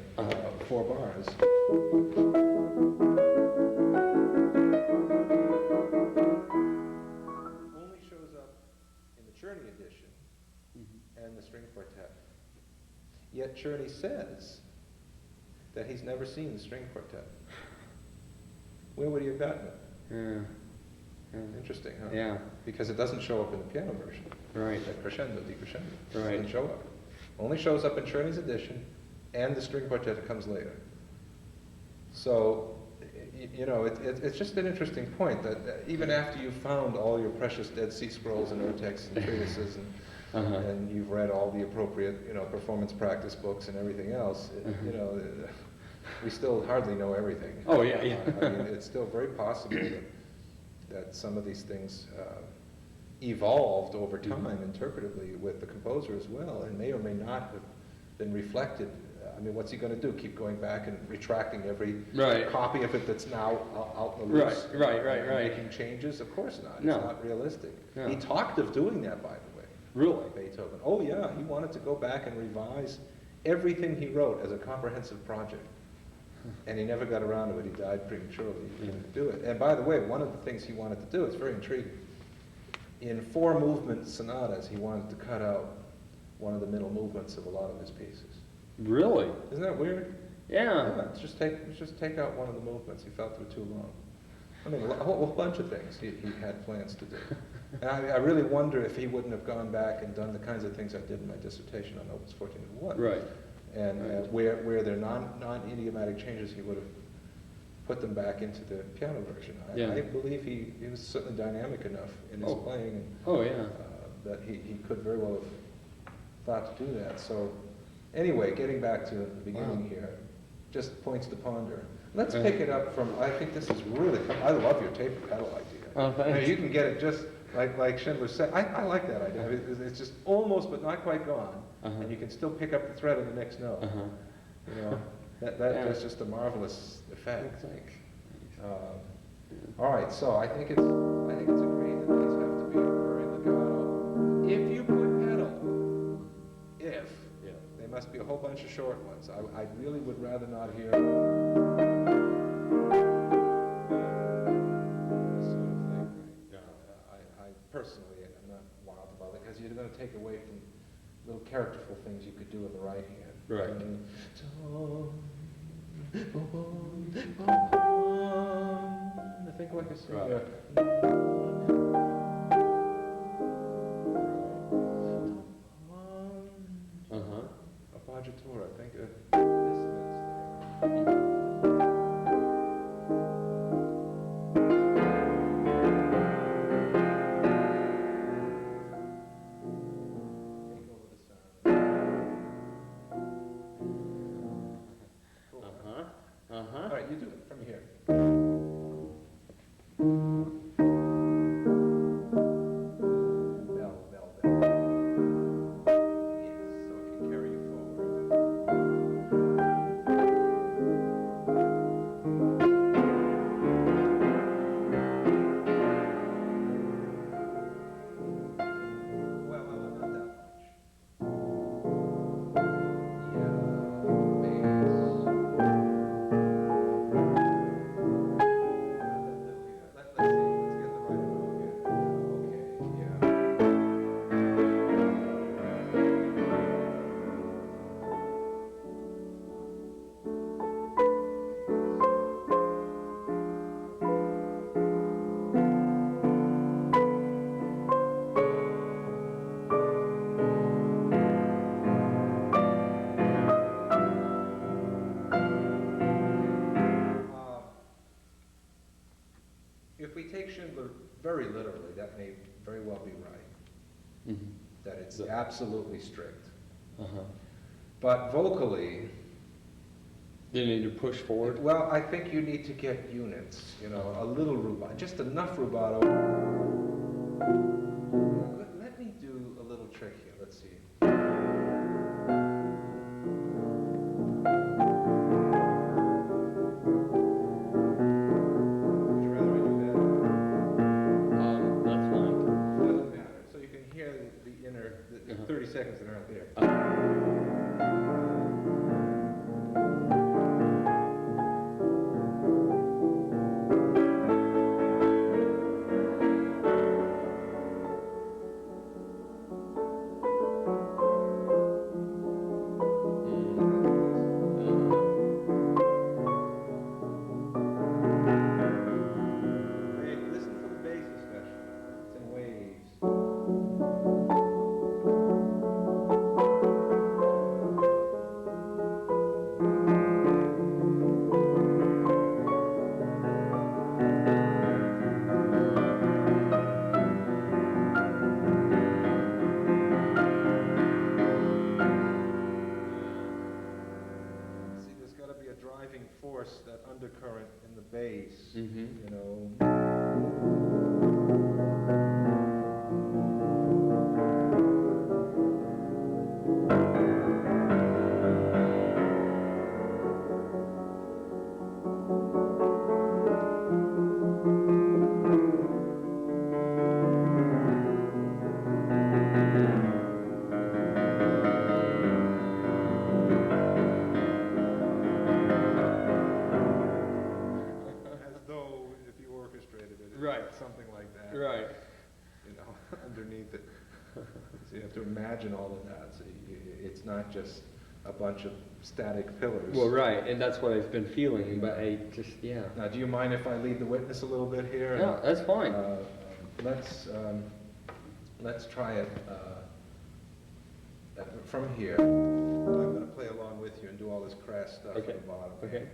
4 bars. Only shows up in the Czerny edition and the string quartet. Yet Czerny says that he's never seen the string quartet. Where would he have gotten it? Yeah. Interesting, huh? Yeah. Because it doesn't show up in the piano version. Right. That crescendo, decrescendo. Right. Doesn't show up. Only shows up in Czerny's edition, and the string quartet comes later. So, you know, it's just an interesting point that even after you've found all your precious Dead Sea Scrolls and Urtext and treatises and you've read all the appropriate, you know, performance practice books and everything else, you know, we still hardly know everything. Oh, yeah, yeah. I mean, it's still very possible that some of these things evolved over time interpretively with the composer as well, and may or may not have been reflected. I mean, what's he going to do? Keep going back and retracting every copy of it that's now out in the loose? Right. Making changes? Of course not. No. It's not realistic. No. He talked of doing that, by the way. Really? Beethoven. Oh yeah, he wanted to go back and revise everything he wrote as a comprehensive project. And he never got around to it. He died prematurely. He couldn't do it. And by the way, one of the things he wanted to do, it's very intriguing. In 4 movement sonatas, he wanted to cut out one of the middle movements of a lot of his pieces. Really? Isn't that weird? Yeah. Let's just take out one of the movements. He felt they were too long. I mean, a whole bunch of things he had plans to do. And I really wonder if he wouldn't have gone back and done the kinds of things I did in my dissertation on Opus 14-1. Right. And where they're non-idiomatic changes, he would have put them back into the piano version. I believe he was certainly dynamic enough in his playing that he could very well have thought to do that. So anyway, getting back to the beginning here, just points to ponder. Let's pick it up from, I think this is really, I love your tape pedal idea. Oh, thanks. You know, you can get it just like Schindler said. I like that idea. It's just almost but not quite gone, and you can still pick up the thread of the next note. You know, that's just a marvelous effect. Thanks. All right, so I think it's agreed that these have to be very legato. If you put pedal, they must be a whole bunch of short ones. I really would rather not hear this sort of thing. I personally am not wild about it because you're going to take away from little characterful things you could do with the right hand. Right. I think like a singer. Right. if we take Schindler very literally, that may very well be right, Mhm. that it's The- absolutely strict. Uh-huh. But vocally, You need to push forward? well, I think you need to get units, you know, a little rubato, just enough rubato. Let me do a little trick here, let's see. Would you rather I do that? That's fine. Doesn't matter, so you can hear the inner, the Uh-huh. 30 seconds that aren't there. Listen for the bass especially. It's in waves. See, there's got to be a driving force, that undercurrent in the bass, Mhm. you know. As though if you orchestrated it, Right. it's something like that. Right. You know, underneath it. So you have to imagine all of that. So it's not just a bunch of static pillars. Well, right, and that's what I've been feeling, but I just, yeah. Now, do you mind if I lead the witness a little bit here? Yeah, that's fine. Let's try it from here. I'm going to play along with you and do all this crass stuff Okay. at the bottom. Okay.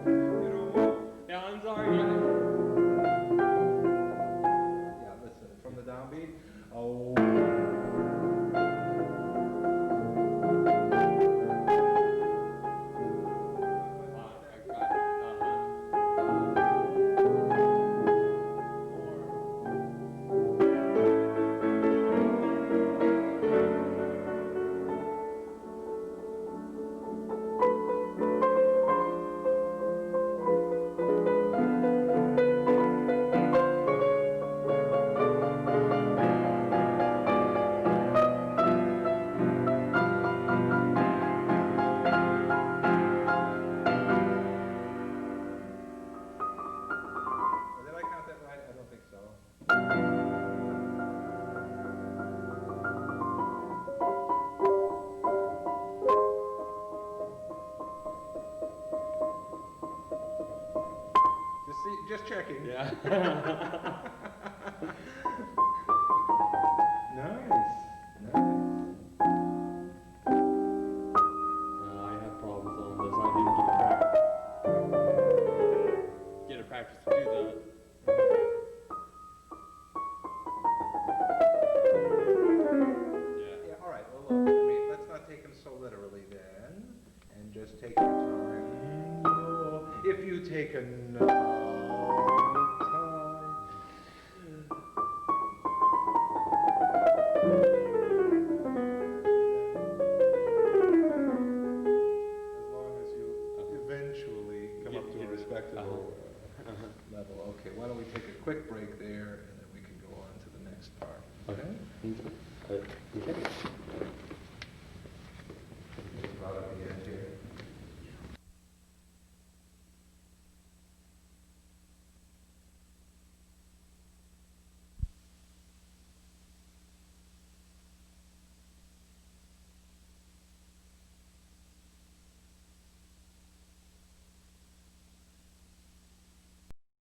You know, Yeah, I'm sorry. yeah, listen, from the downbeat. Oh. Did I count that right? I don't think so. Just checking. Yeah. Nice. I have problems on this. I didn't get a practice to do that. Yeah, all right. Well, look, I mean, let's not take them so literally then, and just take your time. Oh, if you take enough time. As long as you eventually come up to a respectable level. Okay, why don't we take a quick break there, and then we can go on to the next part. Okay. Okay.